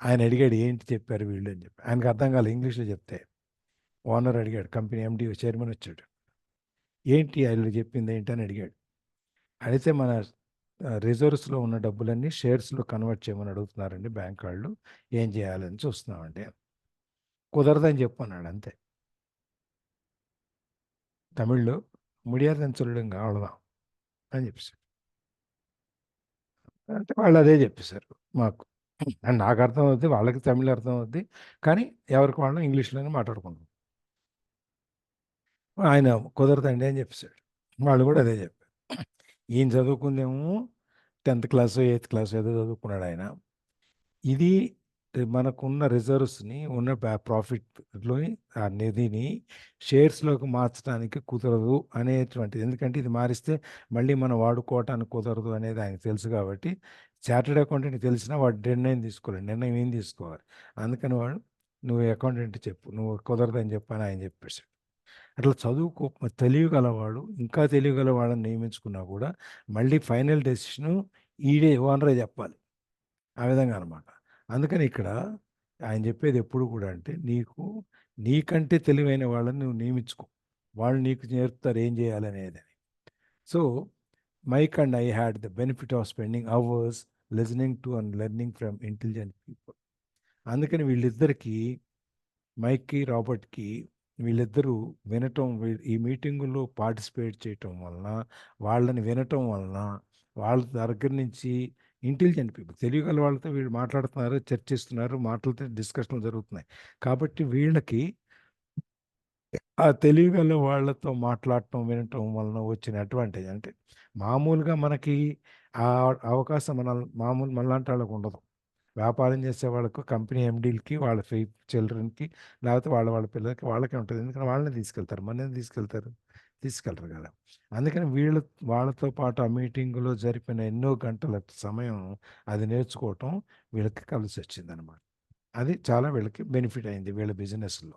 ఆయన అడిగాడు, ఏంటి చెప్పారు వీళ్ళు అని చెప్పి. ఆయనకు అర్థం కాలేదు ఇంగ్లీష్లో చెప్తే. ఓనర్ అడిగాడు, కంపెనీ ఎండి చైర్మన్ వచ్చాడు, ఏంటి వాళ్ళు చెప్పింది ఏంటి అని అడిగాడు. అయితే మన రిజర్వ్స్లో ఉన్న డబ్బులన్నీ షేర్స్లో కన్వర్ట్ చేయమని అడుగుతున్నారండి బ్యాంక్ వాళ్ళు, ఏం చేయాలని చూస్తున్నామండి. కుదరదని చెప్పన్నాడు అంతే. తమిళ్లో ముడియాదని சொல்லிடுங்க అவ்வளோதான் అని చెప్పేసారు. అంటే వాళ్ళు అదే చెప్పేశారు మాకు. అండ్ నాకు అర్థం అవుద్ది, వాళ్ళకి తమిళ్ అర్థం అవుద్ది, కానీ ఎవరికి వాళ్ళు ఇంగ్లీష్లోనే మాట్లాడుకుంటాం. ఆయన కుదరదండి అని చెప్పేశాడు. వాళ్ళు కూడా అదే చెప్పారు. ఈయన చదువుకుందేమో 10th క్లాసో 8th క్లాసో ఏదో చదువుకున్నాడు ఆయన. ఇది మనకున్న రిజర్వ్స్ని ఉన్న ప్రాఫిట్లోని ఆ నిధిని షేర్స్లోకి మార్చడానికి కుదరదు అనేటువంటిది. ఎందుకంటే ఇది మారిస్తే మళ్ళీ మనం వాడుకోవటానికి కుదరదు అనేది ఆయనకు తెలుసు కాబట్టి చార్టెడ్ అకౌంటెంట్ తెలిసినా వాడు నిర్ణయం తీసుకోలేడు. నిర్ణయం ఏం తీసుకోవాలి. అందుకని వాడు నువ్వు అకౌంటెంట్ చెప్పు, నువ్వు కుదరదని చెప్పని ఆయన చెప్పేశాడు. అట్లా తెలియగలవాడు, ఇంకా తెలియగలవాడని నియమించుకున్నా కూడా మళ్ళీ ఫైనల్ డెసిషను ఈడే ఓనరే చెప్పాలి. ఆ విధంగా అనమాట. అందుకని ఇక్కడ ఆయన చెప్పేది ఎప్పుడు కూడా అంటే నీకంటే తెలివైన వాళ్ళని నువ్వు నియమించుకో, వాళ్ళు నీకు నేర్పుతారు ఏం చేయాలనేది. So Mike and I had the benefit of spending hours listening to and learning from intelligent people. అందుకని వీళ్ళిద్దరికీ, మైక్కి రాబర్ట్కి, వీళ్ళిద్దరూ వినటం, ఈ మీటింగుల్లో పార్టిసిపేట్ చేయటం వలన, వాళ్ళని వినటం వలన, వాళ్ళ దగ్గర నుంచి ఇంటెలిజెంట్ పీపుల్, తెలియగల వాళ్ళతో వీళ్ళు మాట్లాడుతున్నారు, చర్చిస్తున్నారు, మాటలతో డిస్కషన్లు జరుగుతున్నాయి. కాబట్టి వీళ్ళకి ఆ తెలియగల వాళ్ళతో మాట్లాడటం, వినటం వలన వచ్చిన అడ్వాంటేజ్ అంటే మామూలుగా మనకి ఆ అవకాశం మనలాంటి వాళ్ళకు ఉండదు. వ్యాపారం చేసే వాళ్ళకు, కంపెనీ ఎండీలకి, వాళ్ళ చిల్డ్రన్కి, లేకపోతే వాళ్ళ పిల్లలకి, వాళ్ళకే ఉంటుంది. ఎందుకంటే వాళ్ళని తీసుకెళ్తారు, మనల్ని తీసుకెళ్తారు కదా. అందుకని వాళ్ళతో పాటు ఆ మీటింగులో జరిపిన ఎన్నో గంటల సమయం అది నేర్చుకోవటం వీళ్ళకి కలిసి వచ్చిందనమాట. అది చాలా వీళ్ళకి బెనిఫిట్ అయింది వీళ్ళ బిజినెస్లో.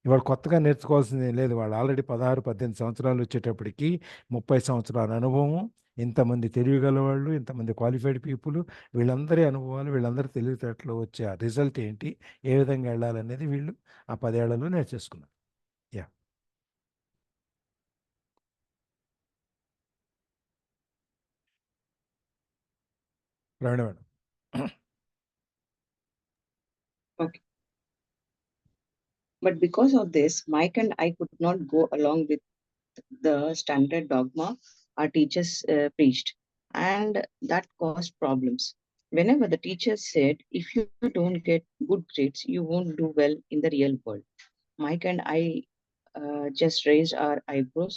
ఇవాళ కొత్తగా నేర్చుకోవాల్సింది లేదు. వాళ్ళు ఆల్రెడీ 16-18 సంవత్సరాలు వచ్చేటప్పటికి 30 సంవత్సరాల అనుభవం, ఇంతమంది తెలియగల వాళ్ళు, ఇంతమంది క్వాలిఫైడ్ పీపుల్, వీళ్ళందరి అనుభవాలు, వీళ్ళందరి తెలివితేటలు వచ్చే ఆ రిజల్ట్ ఏంటి, ఏ విధంగా వెళ్ళాలనేది వీళ్ళు ఆ 10 ఏళ్లలో నేర్చేసుకున్నారు. Yeah Praveena madam. Okay. But because of this, Mike and I could not go along with the standard dogma our teachers preached, and that caused problems. Whenever the teacher said, if you don't get good grades, you won't do well in the real world, Mike and I just raised our eyebrows.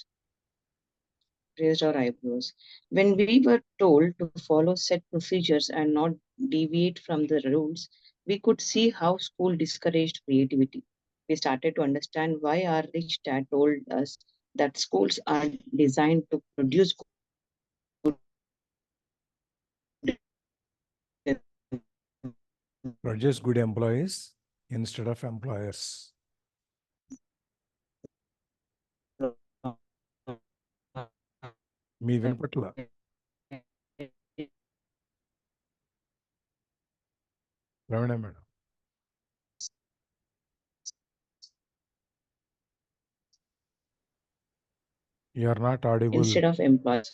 When we were told to follow set procedures and not deviate from the rules, we could see how school discouraged creativity. We started to understand why our rich dad told us that schools are designed to produce good employees instead of employers. మీ వినపట్ల Praveena madam. You are not audible. Instead of employees.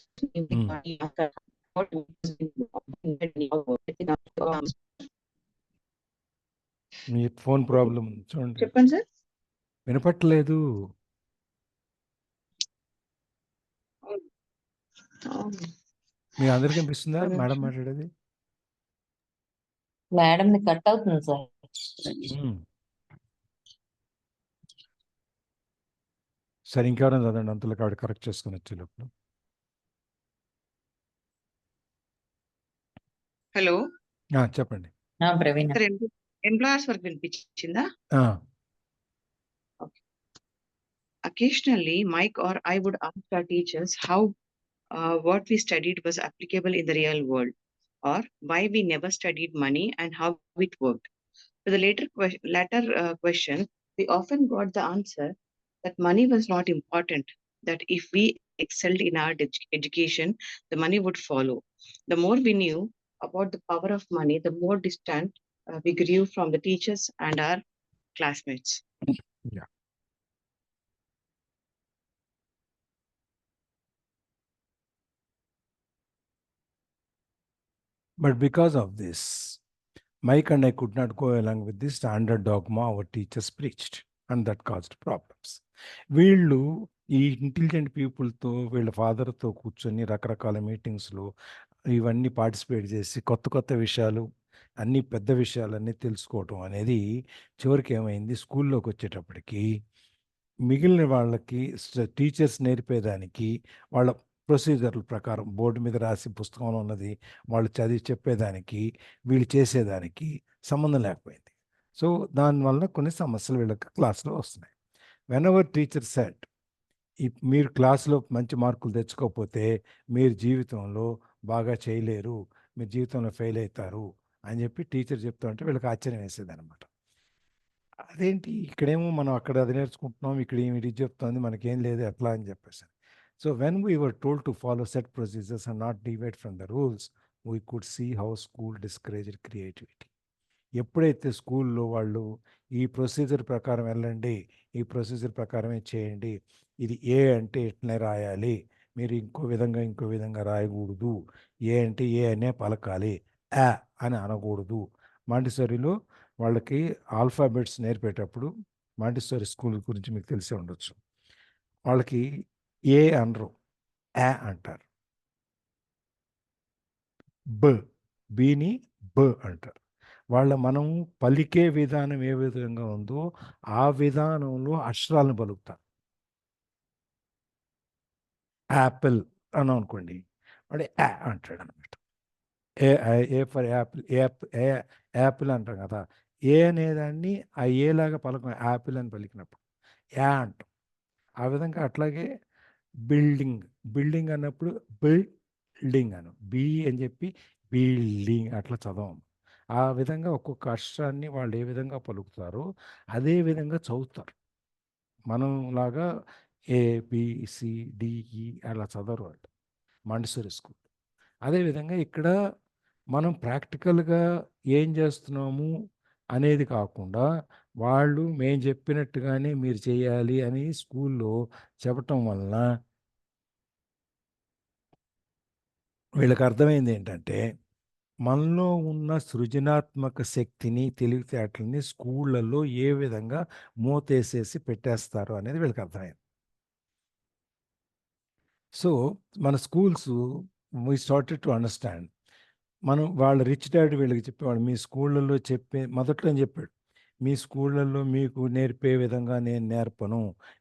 మీ phone problem చూడండి. చెప్పండి sir. వినపట్లేదు. మీ అందరికి కనిపిస్తుందా madam మాట్లాడేది? మేడం కట్ అవుతుంది సార్. సరే, ఇంకెవరైనా చదవండి, అంతలో ఆవిడ కరెక్ట్ చేసుకుని వచ్చే లోపల. హలో చెప్పండి. ప్రవీణ. ఎంప్లాయర్స్ వర్క్ వినిపించిందా? Occasionally, Mike or I would ask our teachers how what we studied was applicable in the real world, or why we never studied money and how it worked. To the latter question, we often got the answer that money was not important, that if we excelled in our education, the money would follow. The more we knew about the power of money, the more distant we grew from the teachers and our classmates. Yeah. But because of this, Mike and I could not go along with this standard dogma our teachers preached, and that caused problems. వీళ్ళు ఈ intelligent పీపుల్తో, వీళ్ళ ఫాదర్తో కూర్చొని రకరకాల మీటింగ్స్లో ఇవన్నీ participate చేసి కొత్త విషయాలు, అన్ని పెద్ద విషయాలన్నీ తెలుసుకోవటం అనేది చివరికి ఏమైంది, స్కూల్లోకి వచ్చేటప్పటికి మిగిలిన వాళ్ళకి టీచర్స్ నేర్పేదానికి వాళ్ళ ప్రొసీజర్ల ప్రకారం బోర్డు మీద రాసి పుస్తకంలో ఉన్నది వాళ్ళు చదివి చెప్పేదానికి వీళ్ళు చేసేదానికి సంబంధం లేకపోయింది. సో దానివల్ల కొన్ని సమస్యలు వీళ్ళకి క్లాస్లో వస్తున్నాయి. వెన్ ఎవర్ టీచర్ సెట్ మీరు క్లాస్లో మంచి మార్కులు తెచ్చుకోకపోతే మీరు జీవితంలో బాగా చేయలేరు, మీరు జీవితంలో ఫెయిల్ అవుతారు అని చెప్పి టీచర్ చెప్తూ ఉంటే వీళ్ళకి ఆశ్చర్యం వేసేది అనమాట. అదేంటి ఇక్కడేమో మనం అక్కడ అది నేర్చుకుంటున్నాం, ఇక్కడ ఇది చెప్తుంది, మనకేం లేదు ఎట్లా అని చెప్పేసి. So when we were told to follow set procedures and not divide from the rules, we could see how school discouraged creativity. ఎప్పుడైతే స్కూల్లో వాళ్ళు ఈ ప్రొసీజర్ ప్రకారం వెళ్ళండి, ఈ ప్రొసీజర్ ప్రకారమే చేయండి, ఇది ఏ అంటే ఇట్లనే రాయాలి, మీరు ఇంకో విధంగా రాయకూడదు, ఏ అంటే ఏ అనే పలకాలి, ఆ అని అనకూడదు. మాంటిసోరీలో వాళ్ళకి ఆల్ఫాబెట్స్ నేర్పేటప్పుడు, మాంటిసోరీ స్కూల్ గురించి మీకు తెలిసే ఉండొచ్చు, వాళ్ళకి ఏ అనరు, ఆ అంటారు. బిని బ అంటారు. మనం పలికే విధానం ఏ విధంగా ఉందో ఆ విధానంలో అక్షరాలను పలుకుతారు. యాపిల్ అని అనుకోండి, వాడు యా అంటాడు అనమాట. ఏ ఫర్ యాపిల్, యాపిల్ అంటాం కదా, ఏ అనేదాన్ని ఆ ఏలాగా పలకం, యాపిల్ అని పలికినప్పుడు యా అంటాం. ఆ విధంగా అట్లాగే బిల్డింగ్ అన్నప్పుడు బిల్డింగ్ అను, బి అని చెప్పి బిల్డింగ్ అట్లా చదవం. ఆ విధంగా ఒక్కొక్క అక్షరాన్ని వాళ్ళు ఏ విధంగా పలుకుతారో అదే విధంగా చదువుతారు. మనం లాగా ఏబిసిడిఈ అలా చదవరు వాళ్ళు మాంటిసోరీ స్కూల్. అదేవిధంగా ఇక్కడ మనం ప్రాక్టికల్గా ఏం చేస్తున్నాము అనేది కాకుండా వాళ్ళు మేము చెప్పినట్టుగానే మీరు చేయాలి అని స్కూల్లో చెప్పటం వలన వీళ్ళకి అర్థమైంది ఏంటంటే మనలో ఉన్న సృజనాత్మక శక్తిని, తెలివితేటలని స్కూళ్ళల్లో ఏ విధంగా మూతేసేసి పెట్టేస్తారు అనేది వీళ్ళకి అర్థమైంది. సో మన schools we started to understand. మనం వాళ్ళ రిచ్ డాడ్ వీళ్ళకి చెప్పేవాడు, మీ స్కూళ్ళల్లో మొదట్లో అని చెప్పాడు, మీ స్కూళ్ళల్లో మీకు నేర్పే విధంగా నేను నేర్పను,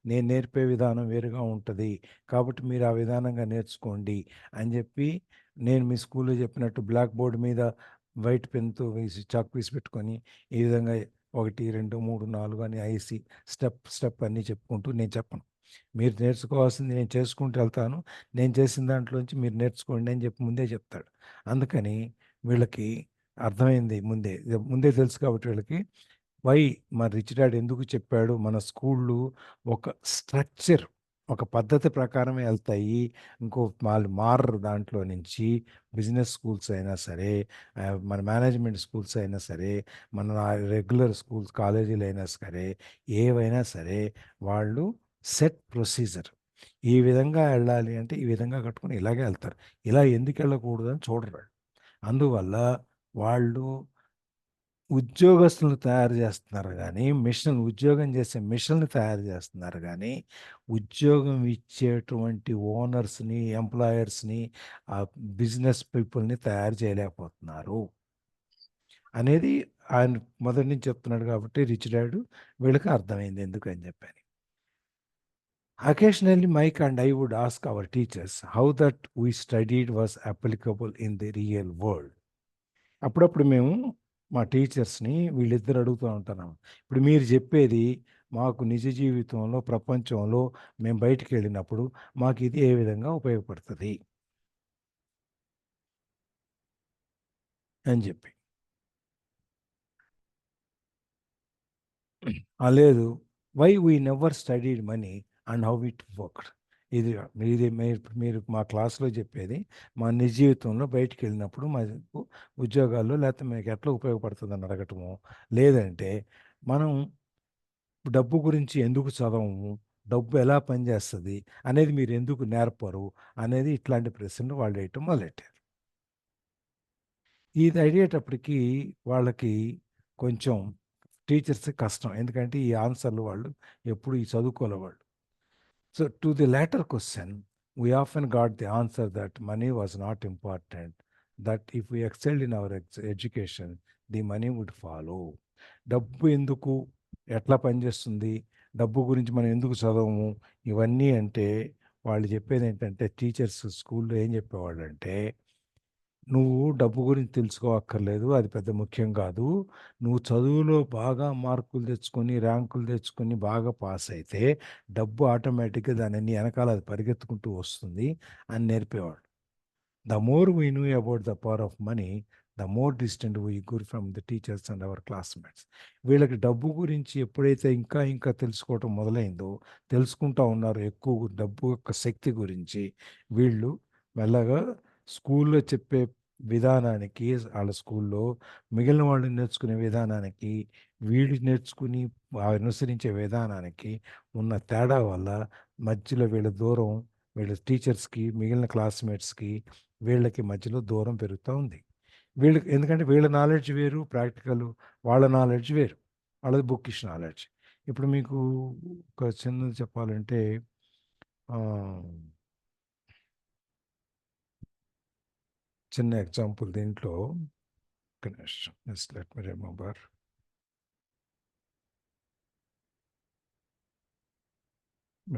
నేను నేర్పే విధానం వేరుగా ఉంటుంది, కాబట్టి మీరు ఆ విధానంగా నేర్చుకోండి అని చెప్పి, నేను మీ స్కూల్లో చెప్పినట్టు బ్లాక్ బోర్డ్ మీద వైట్ పెన్తో వేసి చాక్ పీస్ పెట్టుకొని ఈ విధంగా 1 2 3 4 అని ఐసి స్టెప్ అన్నీ చెప్పుకుంటూ నేను చెప్పను. మీరు నేర్చుకోవాల్సింది నేను చేసుకుంటూ వెళ్తాను, నేను చేసిన దాంట్లోంచి మీరు నేర్చుకోండి అని చెప్పి ముందే చెప్తాడు. అందుకని వీళ్ళకి అర్థమైంది ముందే తెలుసు కాబట్టి వీళ్ళకి మా రిచ్ డాడ్ ఎందుకు చెప్పాడు, మన స్కూళ్ళు ఒక స్ట్రక్చర్, ఒక పద్ధతి ప్రకారమే వెళ్తాయి, వాళ్ళు మారరు దాంట్లో నుంచి. బిజినెస్ స్కూల్స్ అయినా సరే, మన మేనేజ్మెంట్ స్కూల్స్ అయినా సరే, మన రెగ్యులర్ స్కూల్స్ కాలేజీలు అయినా సరే, ఏవైనా సరే వాళ్ళు సెట్ ప్రొసీజర్, ఈ విధంగా వెళ్ళాలి అంటే ఈ విధంగా కట్టుకొని ఇలాగే వెళ్తారు, ఇలా ఎందుకు వెళ్ళకూడదు అని చూడరు. అందువల్ల వాళ్ళు ఉద్యోగస్తులను తయారు చేస్తున్నారు కానీ ఉద్యోగం చేసే మిషన్లు తయారు చేస్తున్నారు కానీ ఉద్యోగం ఇచ్చేటువంటి ఓనర్స్ని, ఎంప్లాయర్స్ని, ఆ బిజినెస్ పీపుల్ని తయారు చేయలేకపోతున్నారు అనేది ఆయన మొదటి నుంచి చెప్తున్నాడు. కాబట్టి రిచ్ డాడ్ వీళ్ళకి అర్థమైంది ఎందుకని చెప్పని. Occasionally, Mike and I would ask our teachers how that we studied was applicable in the real world. అప్పుడప్పుడు మేము మా టీచర్స్ని వీళ్ళిద్దరు అడుగుతూ ఉంటున్నాం, ఇప్పుడు మీరు చెప్పేది మాకు నిజ జీవితంలో, ప్రపంచంలో మేము బయటికి వెళ్ళినప్పుడు మాకు ఇది ఏ విధంగా ఉపయోగపడుతుంది అని చెప్పి. లేదు, why we never studied money and how it worked. ఇది మీరు మా క్లాస్లో చెప్పేది మా నిజ జీవితంలో బయటికి వెళ్ళినప్పుడు మాకు ఉద్యోగాల్లో లేకపోతే మీకు ఎట్లా ఉపయోగపడుతుంది అని అడగటము, లేదంటే మనం డబ్బు గురించి ఎందుకు చదవము, డబ్బు ఎలా పనిచేస్తుంది అనేది మీరు ఎందుకు నేర్పరు అనేది, ఇట్లాంటి ప్రశ్నలు వాళ్ళు వేయటం మొదలెట్టారు. ఇది అడిగేటప్పటికి వాళ్ళకి కొంచెం టీచర్స్ కష్టం, ఎందుకంటే ఈ ఆన్సర్లు వాళ్ళు ఎప్పుడు ఈ చదువుకోలేవాళ్ళు. So to the latter question, we often got the answer that money was not important, that if we excelled in our education, the money would follow. డబ్బు ఎందుకు, ఎట్లా పనిచేస్తుంది, డబ్బు గురించి మనం ఎందుకు చదవము ఇవన్నీ అంటే వాళ్ళు చెప్పేది ఏంటంటే టీచర్స్ స్కూల్లో ఏం చెప్పేవాళ్ళు అంటే నువ్వు డబ్బు గురించి తెలుసుకోక్కర్లేదు అది పెద్ద ముఖ్యం కాదు నువ్వు చదువులో బాగా మార్కులు తెచ్చుకొని ర్యాంకులు తెచ్చుకొని బాగా పాస్ అయితే డబ్బు ఆటోమేటిక్గా దాని వెనకాల అది పరిగెత్తుకుంటూ వస్తుంది అని నేర్పేవాడు. The more we knew about the power of money, the more distant we grew from the teachers and our classmates. వీళ్ళకి డబ్బు గురించి ఎప్పుడైతే ఇంకా ఇంకా తెలుసుకోవటం మొదలైందో తెలుసుకుంటా ఉన్నారు ఎక్కువ డబ్బు యొక్క శక్తి గురించి వీళ్ళు మెల్లగా స్కూల్లో చెప్పే విధానానికి వాళ్ళ స్కూల్లో మిగిలిన వాళ్ళు నేర్చుకునే విధానానికి వీళ్ళు నేర్చుకుని అనుసరించే విధానానికి ఉన్న తేడా వల్ల మధ్యలో వీళ్ళ దూరం వీళ్ళ టీచర్స్కి మిగిలిన క్లాస్మేట్స్కి వీళ్ళకి మధ్యలో దూరం పెరుగుతూ ఉంది. వీళ్ళకి ఎందుకంటే వీళ్ళ నాలెడ్జ్ వేరు ప్రాక్టికల్ వాళ్ళ నాలెడ్జ్ వేరు వాళ్ళది బుక్కిష్ నాలెడ్జ్. ఇప్పుడు మీకు ఒక చిన్నది చెప్పాలంటే చిన్న ఎగ్జాంపుల్ దీంట్లో లెట్ మీ రిమెంబర్.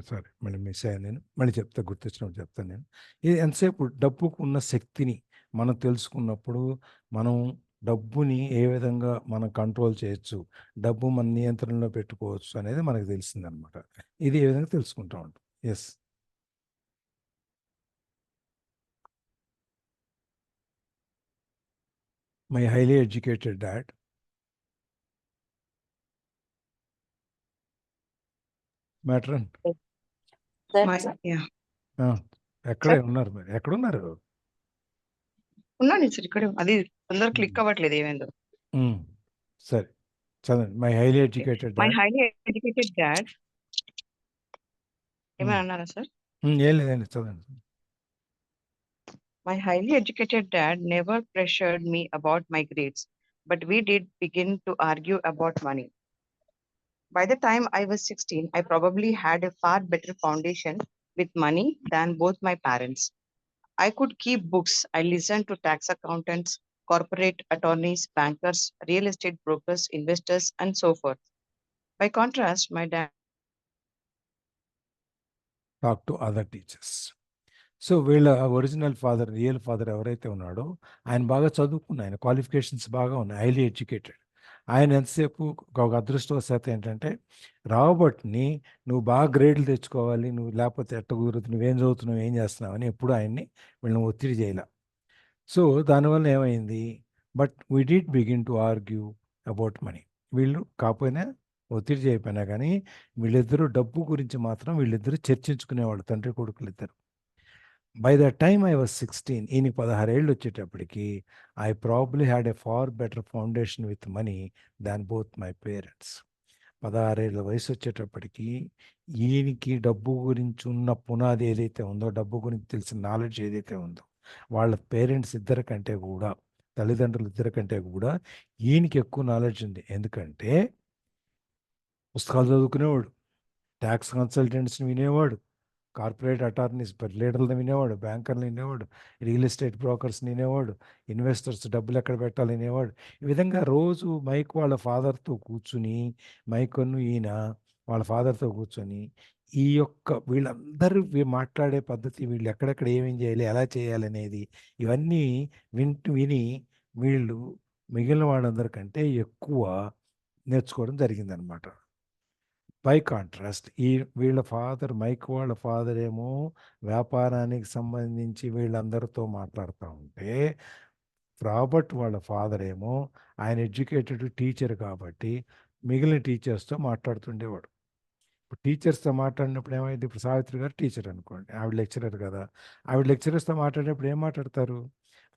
సారీ మళ్ళీ మిస్ అయ్యాను నేను మళ్ళీ గుర్తొచ్చినప్పుడు చెప్తాను నేను. ఇది ఎంతసేపు డబ్బుకు ఉన్న శక్తిని మనం తెలుసుకున్నప్పుడు మనం డబ్బుని ఏ విధంగా మనం కంట్రోల్ చేయొచ్చు డబ్బు మన నియంత్రణలో పెట్టుకోవచ్చు అనేది మనకు తెలిసిందనమాట. ఇది ఏ విధంగా తెలుసుకుంటా ఉంటాం. As my highly educated dad matter Yeah. ఎక్కడే ఉన్నారు మరి ఎక్కడున్నారు? ఉన్నాను సార్ ఇక్కడ. అది తొందర క్లిక్ అవ్వట్లేదు ఏమైందో. సరే చదవండి. My highly educated my dad. Highly educated dad ఏమైనా అన్నారా సార్? ఏం లేదండి చదవండి. My highly educated dad never pressured me about my grades, but we did begin to argue about money. By the time I was 16, I probably had a far better foundation with money than both my parents. I could keep books. I listened to tax accountants, corporate attorneys, bankers, real estate brokers, investors, and so forth. By contrast, my dad talk to other teachers. So వీళ్ళ original father real father ఎవరైతే ఉన్నాడో ఆయన బాగా చదువుకున్న ఆయన qualifications బాగా ఉన్నాయి highly educated. ఆయన ఎంతసేపు ఒక అదృష్టవశాత్తు ఏంటంటే రాబర్ట్ని నువ్వు బాగా గ్రేడ్లు తెచ్చుకోవాలి నువ్వు లేకపోతే ఎట్ట కుదురుతుంది నువ్వేం చదువుతున్నావు ఏం చేస్తున్నావు అని ఎప్పుడు ఆయన్ని వీళ్ళని ఒత్తిడి చేయాల. సో దానివల్ల ఏమైంది but we did begin to argue about money. వీళ్ళు కాకపోయినా ఒత్తిడి చేయకపోయినా కానీ వీళ్ళిద్దరూ డబ్బు గురించి మాత్రం వీళ్ళిద్దరూ చర్చించుకునేవాళ్ళు తండ్రి కొడుకులు ఇద్దరు. By the time I was 16 ఈయనకి 16 ఏళ్ళు వచ్చేటప్పటికి I probably had a far better foundation with money than both my parents. 16 ఏళ్ళ వయసు వచ్చేటప్పటికి ఈయనకి డబ్బు గురించి ఉన్న పునాది ఏదైతే ఉందో డబ్బు గురించి తెలిసిన నాలెడ్జ్ ఏదైతే ఉందో వాళ్ళ పేరెంట్స్ ఇద్దరి కంటే కూడా తల్లిదండ్రులు ఇద్దరి కంటే కూడా ఈయనకి ఎక్కువ నాలెడ్జ్ ఉంది. ఎందుకంటే పుస్తకాలు చదువుకునేవాడు, ట్యాక్స్ కన్సల్టెంట్స్ని వినేవాడు, కార్పొరేట్ అటార్నీస్ లీడర్లను వినేవాడు, బ్యాంకర్లు వినేవాడు, రియల్ ఎస్టేట్ బ్రోకర్స్ని వినేవాడు, ఇన్వెస్టర్స్ డబ్బులు ఎక్కడ పెట్టాలి వినేవాడు. ఈ విధంగా రోజు మైక్ వాళ్ళ ఫాదర్తో కూర్చుని మైకన్ను ఈయన వాళ్ళ ఫాదర్తో కూర్చొని ఈ యొక్క వీళ్ళందరూ మాట్లాడే పద్ధతి వీళ్ళు ఎక్కడెక్కడ ఏమేం చేయాలి ఎలా చేయాలి అనేది ఇవన్నీ విని వీళ్ళు మిగిలిన వాళ్ళందరికంటే ఎక్కువ నేర్చుకోవడం జరిగిందనమాట. బై కాంట్రాస్ట్ వీళ్ళ ఫాదర్ మైక్ వాళ్ళ ఫాదర్ ఏమో వ్యాపారానికి సంబంధించి వీళ్ళందరితో మాట్లాడుతూ ఉంటే రాబర్ట్ వాళ్ళ ఫాదర్ ఏమో ఆయన ఎడ్యుకేటెడ్ టీచర్ కాబట్టి మిగిలిన టీచర్స్తో మాట్లాడుతుండేవాడు. ఇప్పుడు టీచర్స్తో మాట్లాడినప్పుడు ఏమైంది ఇప్పుడు సావిత్రి గారు టీచర్ అనుకోండి ఆవిడ లెక్చరర్ కదా ఆవిడ లెక్చరర్స్తో మాట్లాడినప్పుడు ఏం మాట్లాడతారు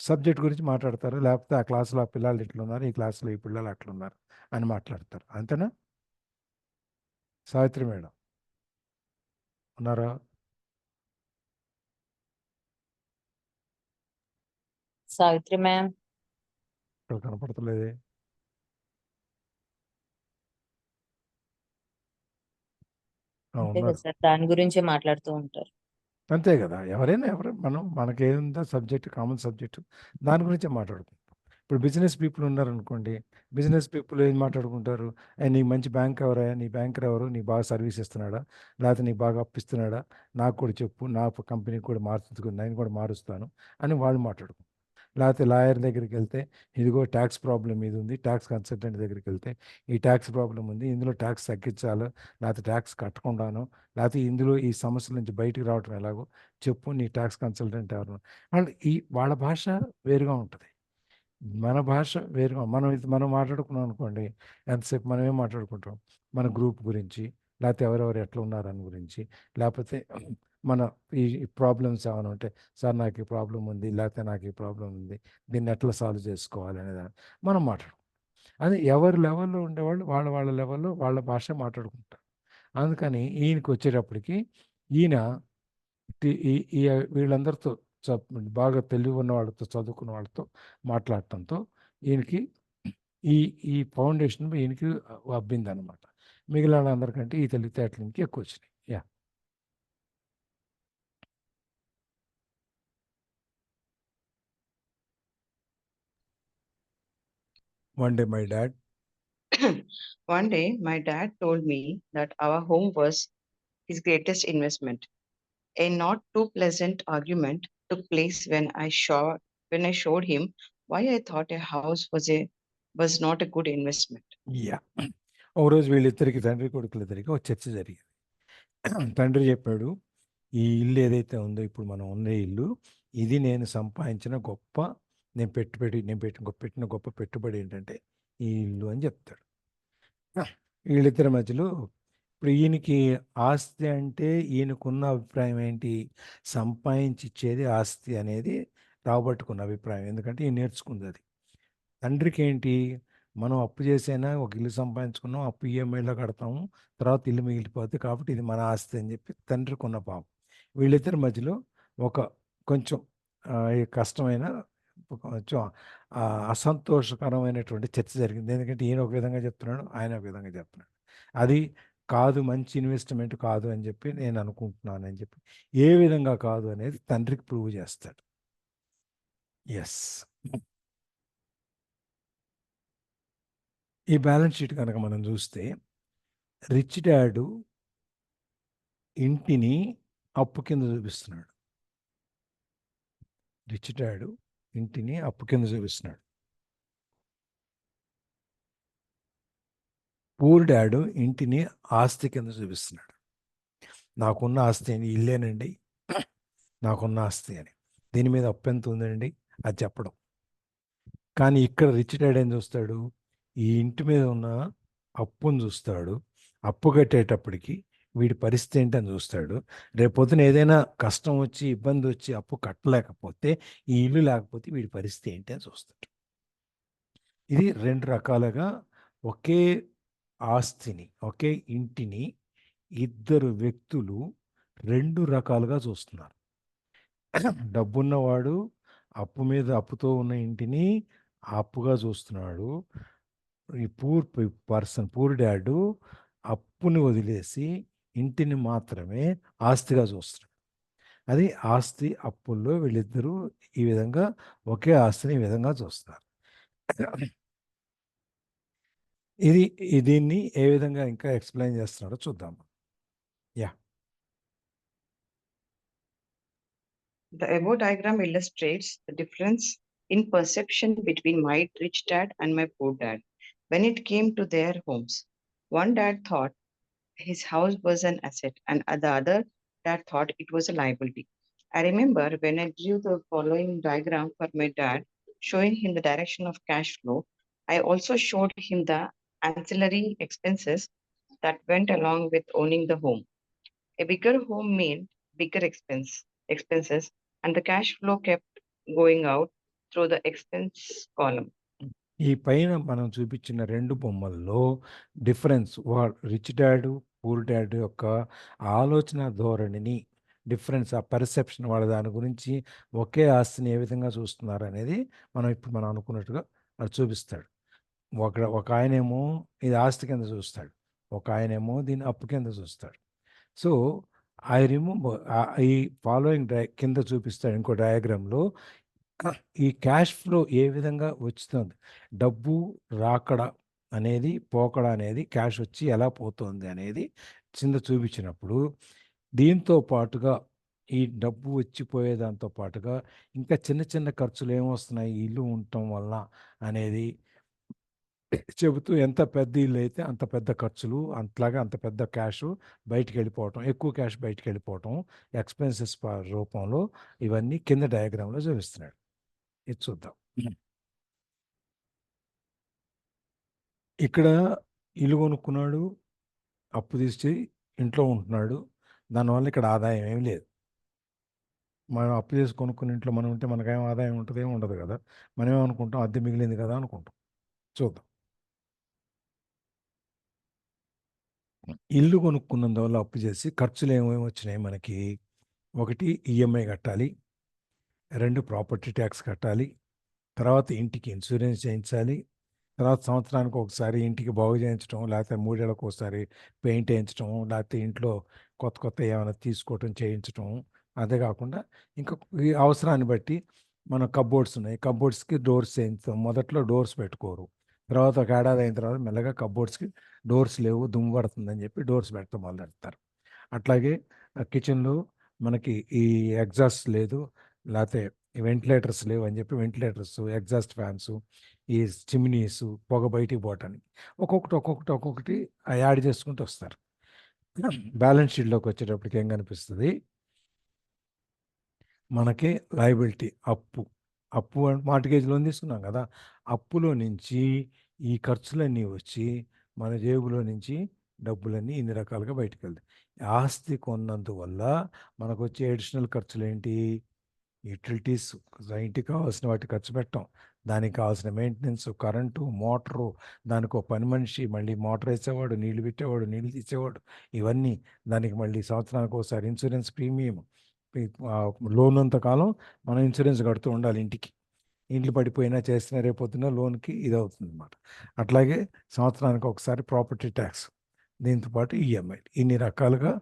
సబ్జెక్ట్ గురించి మాట్లాడతారు లేకపోతే ఆ క్లాసులో ఆ పిల్లలు ఇట్లున్నారు ఈ క్లాసులో ఈ పిల్లలు అట్లున్నారు అని మాట్లాడతారు అంతేనా? సావిత్రి మేడం ఉన్నారా? సావిత్రి మ్యామ్ ఇక్కడ కనపడతలేదే. అంతే కదా ఉన్నారు సార్ దాని గురించే మాట్లాడుతూ ఉంటారు. అంతే కదా ఎవరైనా మనకేందో సబ్జెక్ట్ కామన్ సబ్జెక్టు దాని గురించే మాట్లాడుకుంటాం. ఇప్పుడు బిజినెస్ పీపుల్ ఉన్నారనుకోండి, బిజినెస్ పీపుల్ ఏం మాట్లాడుకుంటారు? నీకు మంచి బ్యాంక్ ఎవరా, నీ బ్యాంకర్ ఎవరు, నీకు బాగా సర్వీస్ ఇస్తున్నాడా, లేకపోతే నీకు బాగా అప్పిస్తున్నాడా, నాకు కూడా చెప్పు, నా కంపెనీకి కూడా మారుతుంది, నేను కూడా మారుస్తాను అని వాళ్ళు మాట్లాడుకుంటారు. లేకపోతే లాయర్ దగ్గరికి వెళ్తే, ఇదిగో ట్యాక్స్ ప్రాబ్లం ఇది ఉంది, ట్యాక్స్ కన్సల్టెంట్ దగ్గరికి వెళ్తే ఈ ట్యాక్స్ ప్రాబ్లం ఉంది, ఇందులో ట్యాక్స్ తగ్గించాలో, లేకపోతే ట్యాక్స్ కట్టకుండాను, లేకపోతే ఇందులో ఈ సమస్యల నుంచి బయటికి రావడం ఎలాగో చెప్పు, నీ ట్యాక్స్ కన్సల్టెంట్ ఎవరు వాళ్ళు. వాళ్ళ భాష వేరుగా ఉంటుంది, మన భాష వేరుగా. మనం మాట్లాడుకున్నాం అనుకోండి, ఎంతసేపు మనం ఏం మాట్లాడుకుంటాం, మన గ్రూప్ గురించి, లేకపోతే ఎవరెవరు ఎట్లా ఉన్నారని గురించి, లేకపోతే మన ఈ ప్రాబ్లమ్స్ ఏమైనా ఉంటే, సార్ నాకు ఈ ప్రాబ్లం ఉంది, లేకపోతే నాకు ఈ ప్రాబ్లం ఉంది, దీన్ని ఎట్లా సాల్వ్ చేసుకోవాలి అనేది మనం మాట్లాడుకుంటాం. అది ఎవరి లెవెల్లో ఉండేవాళ్ళు వాళ్ళ వాళ్ళ లెవెల్లో వాళ్ళ భాష మాట్లాడుకుంటారు. అందుకని ఈయనకి వచ్చేటప్పటికి ఈయన వీళ్ళందరితో బాగా తెలివి ఉన్న వాళ్ళతో, చదువుకున్న వాళ్ళతో మాట్లాడటంతో ఈయనకి ఈ ఈ ఫౌండేషన్ ఈయనకి అబ్బింది అనమాట. మిగిలిన వాళ్ళందరికంటే ఈ తెలివితేటలకి ఎక్కువ వచ్చినాయి. Yeah. One day my dad One day, my dad told me that our home was his greatest investment. A not too pleasant argument took place when I showed him why I thought a house was not a good investment. Yeah. ఒకరోజు వీళ్ళిద్దరికి, తండ్రి కొడుకులిద్దరికి ఒక చర్చ జరిగింది. తండ్రి చెప్పాడు, ఈ ఇల్లు ఏదైతే ఉందో ఇప్పుడు మనం ఉండే ఇల్లు, ఇది నేను సంపాదించిన గొప్ప, నేను పెట్టిన గొప్ప పెట్టుబడి ఏంటంటే ఈ ఇల్లు అని చెప్తాడు. వీళ్ళిద్దరి మధ్యలో ఇప్పుడు ఈయనకి ఆస్తి అంటే ఈయనకున్న అభిప్రాయం ఏంటి, సంపాదించి ఇచ్చేది ఆస్తి అనేది రాబట్టుకున్న అభిప్రాయం. ఎందుకంటే ఈయన నేర్చుకుంది అది. తండ్రికి ఏంటి, మనం అప్పు చేసైనా ఒక ఇల్లు సంపాదించుకున్నాం, అప్పు ఈఎంఐలో కడతాము, తర్వాత ఇల్లు మిగిలిపోతుంది, కాబట్టి ఇది మన ఆస్తి అని చెప్పి తండ్రికి ఉన్న భావం. వీళ్ళిద్దరి మధ్యలో ఒక కొంచెం కష్టమైన, కొంచెం అసంతోషకరమైనటువంటి చర్చ జరిగింది. ఎందుకంటే ఈయన ఒక విధంగా చెప్తున్నాడు, ఆయన ఒక విధంగా చెప్తున్నాడు. అది కాదు, మంచి ఇన్వెస్ట్మెంట్ కాదు అని చెప్పి నేను అనుకుంటున్నాను అని చెప్పి, ఏ విధంగా కాదు అనేది తండ్రికి ప్రూవ్ చేస్తాడు. ఎస్. ఈ బ్యాలెన్స్ షీట్ కనుక మనం చూస్తే, రిచ్ డాడు ఇంటిని అప్పు కింద చూపిస్తున్నాడు. రిచ్ డాడు ఇంటిని అప్పు కింద చూపిస్తున్నాడు. పూర్ డాడు ఇంటిని ఆస్తి కింద చూపిస్తున్నాడు. నాకున్న ఆస్తి ఇల్లేనండి, నాకున్న ఆస్తి అని. దీని మీద అప్పు ఎంత ఉందండి అది చెప్పడం. కానీ ఇక్కడ రిచ్ డాడ్ ఏం చూస్తాడు, ఈ ఇంటి మీద ఉన్న అప్పును చూస్తాడు. అప్పు కట్టేటప్పటికి వీడి పరిస్థితి ఏంటని చూస్తాడు. రేపొద్దున ఏదైనా కష్టం వచ్చి, ఇబ్బంది వచ్చి అప్పు కట్టలేకపోతే, ఈ ఇల్లు లేకపోతే వీడి పరిస్థితి ఏంటి అని చూస్తాడు. ఇది రెండు రకాలుగా ఒకే ఆస్తిని, ఒకే ఇంటిని ఇద్దరు వ్యక్తులు రెండు రకాలుగా చూస్తున్నారు. డబ్బున్నవాడు అప్పుతో ఉన్న ఇంటిని అప్పుగా చూస్తున్నాడు. ఈ పూర్ డాడు అప్పుని వదిలేసి ఇంటిని మాత్రమే ఆస్తిగా చూస్తున్నాడు. అది ఆస్తి అప్పుల్లో వీళ్ళిద్దరూ ఈ విధంగా ఒకే ఆస్తిని ఈ విధంగా చూస్తున్నారు. దీన్ని ఏ విధంగా ఇంకా ఎక్స్ప్లెయిన్ చేస్తున్నాడో చూద్దాం. Yeah. The above diagram illustrates the difference in perception between my rich dad and my poor dad when it came to their homes. One dad thought his house was an asset, and the other dad thought it was a liability. I remember when I drew the following diagram for my dad, showing him the direction of cash flow, I also showed him the ancillary expenses that went along with owning the home. A bigger home meant bigger expenses, and the cash flow kept going out through the expense column. ఈ పైన మనం చూపించిన రెండు బొమ్మల్లో difference, rich dad, poor dad యొక్క ఆలోచన ధోరణిని, difference, ఆ పర్సెప్షన్, వాళ్ళ దాని గురించి ఒకే ఆస్తిని ఏ విధంగా చూస్తున్నారు అనేది మనం అనుకున్నట్టుగా అది చూపిస్తాడు. ఒక ఆయనేమో ఇది ఆస్తి కింద చూస్తాడు, ఒక ఆయనేమో దీన్ని అప్పు కింద చూస్తాడు. సో ఐ రిమూవ్ ఈ ఫాలోయింగ్ కింద చూపిస్తాడు ఇంకో డయాగ్రామ్లో, ఈ క్యాష్ ఫ్లో ఏ విధంగా వస్తుంది, డబ్బు రాకడ అనేది పోకడ అనేది క్యాష్ వచ్చి ఎలా పోతుంది అనేది కింద చూపించినప్పుడు, దీంతో పాటుగా ఈ డబ్బు వచ్చిపోయే దాంతో పాటుగా ఇంకా చిన్న చిన్న ఖర్చులు ఏమొస్తున్నాయి ఈ ఇల్లు ఉండటం వల్ల అనేది చెబుతూ, ఎంత పెద్ద ఇల్లు అయితే అంత పెద్ద ఖర్చులు, అట్లాగే అంత పెద్ద క్యాష్ బయటికి వెళ్ళిపోవటం, ఎక్కువ క్యాష్ బయటికి వెళ్ళిపోవటం ఎక్స్పెన్సెస్ రూపంలో ఇవన్నీ కింద డయాగ్రామ్లో చూపిస్తున్నాడు. ఇది చూద్దాం. ఇక్కడ ఇల్లు కొనుక్కున్నాడు, అప్పు తీసి ఇంట్లో ఉంటున్నాడు, దానివల్ల ఇక్కడ ఆదాయం ఏమి లేదు. మనం అప్పు చేసి కొనుక్కుని ఇంట్లో మనం ఉంటే మనకేం ఆదాయం ఉంటుంది, ఏమి ఉండదు కదా. మనం ఏమనుకుంటాం, అద్దె మిగిలింది కదా అనుకుంటాం. చూద్దాం. ఇల్లు కొనుక్కున్నందువల్ల అప్పు చేసి ఖర్చులు ఏమేమి వచ్చినాయి మనకి, 1 ఈఎంఐ కట్టాలి, 2 ప్రాపర్టీ ట్యాక్స్ కట్టాలి, తర్వాత ఇంటికి ఇన్సూరెన్స్ చేయించాలి, తర్వాత సంవత్సరానికి ఒకసారి ఇంటికి బాగు చేయించడం, లేకపోతే 3 ఏళ్ళకి ఒకసారి పెయింట్ వేయించడం, లేకపోతే ఇంట్లో కొత్త కొత్త ఏమైనా తీసుకోవటం చేయించడం. అదే కాకుండా ఇంకా ఈ అవసరాన్ని బట్టి మన కబ్బోర్డ్స్ ఉన్నాయి, కబ్బోర్డ్స్కి డోర్స్ చేయించాం. మొదట్లో డోర్స్ పెట్టుకోరు, తర్వాత ఒక ఏడాది అయిన తర్వాత మెల్లగా కబ్బోర్డ్స్కి డోర్స్ లేవు, దుమ్ము పడుతుందని చెప్పి డోర్స్ పెట్టడం మొదలెడతారు. అట్లాగే కిచెన్లో మనకి ఈ ఎగ్జాస్ట్ లేదు, లేకపోతే వెంటిలేటర్స్ లేవు అని చెప్పి వెంటిలేటర్స్, ఎగ్జాస్ట్ ఫ్యాన్స్, ఈ చిమ్నీస్, పొగ బయటికి పోవటానికి ఒక్కొక్కటి యాడ్ చేసుకుంటూ వస్తారు. బ్యాలెన్స్ షీట్లోకి వచ్చేటప్పటికి ఏం కనిపిస్తుంది, మనకి లయబిలిటీ అప్పు మార్టిగేజ్ లోన్ తీసుకున్నాం కదా, అప్పులో నుంచి ఈ ఖర్చులన్నీ వచ్చి మన జేబులో నుంచి డబ్బులన్నీ ఇన్ని రకాలుగా బయటకు వెళ్తాయి. ఆస్తి కొన్నందువల్ల మనకు వచ్చే అడిషనల్ ఖర్చులు ఏంటి, యూటిలిటీస్, ఇంటికి కావాల్సిన వాటి ఖర్చు పెట్టాం, దానికి కావాల్సిన మెయింటెనెన్స్, కరెంటు, మోటరు, దానికి ఒక పని మనిషి, మళ్ళీ మోటార్ వేసేవాడు, నీళ్లు పెట్టేవాడు, నీళ్లు తీసేవాడు, ఇవన్నీ, దానికి మళ్ళీ సంవత్సరానికి ఒకసారి ఇన్సూరెన్స్ ప్రీమియం, లోన్ అంతకాలం మనం ఇన్సూరెన్స్ కడుతూ ఉండాలి ఇంటికి. ఇంట్లో పడిపోయినా చేసినా రేపొద్దున లోన్కి ఇది అవుతుంది అనమాట. అట్లాగే సంవత్సరానికి ఒకసారి ప్రాపర్టీ ట్యాక్స్, దీంతో పాటు ఈఎంఐ, ఇన్ని రకాలుగా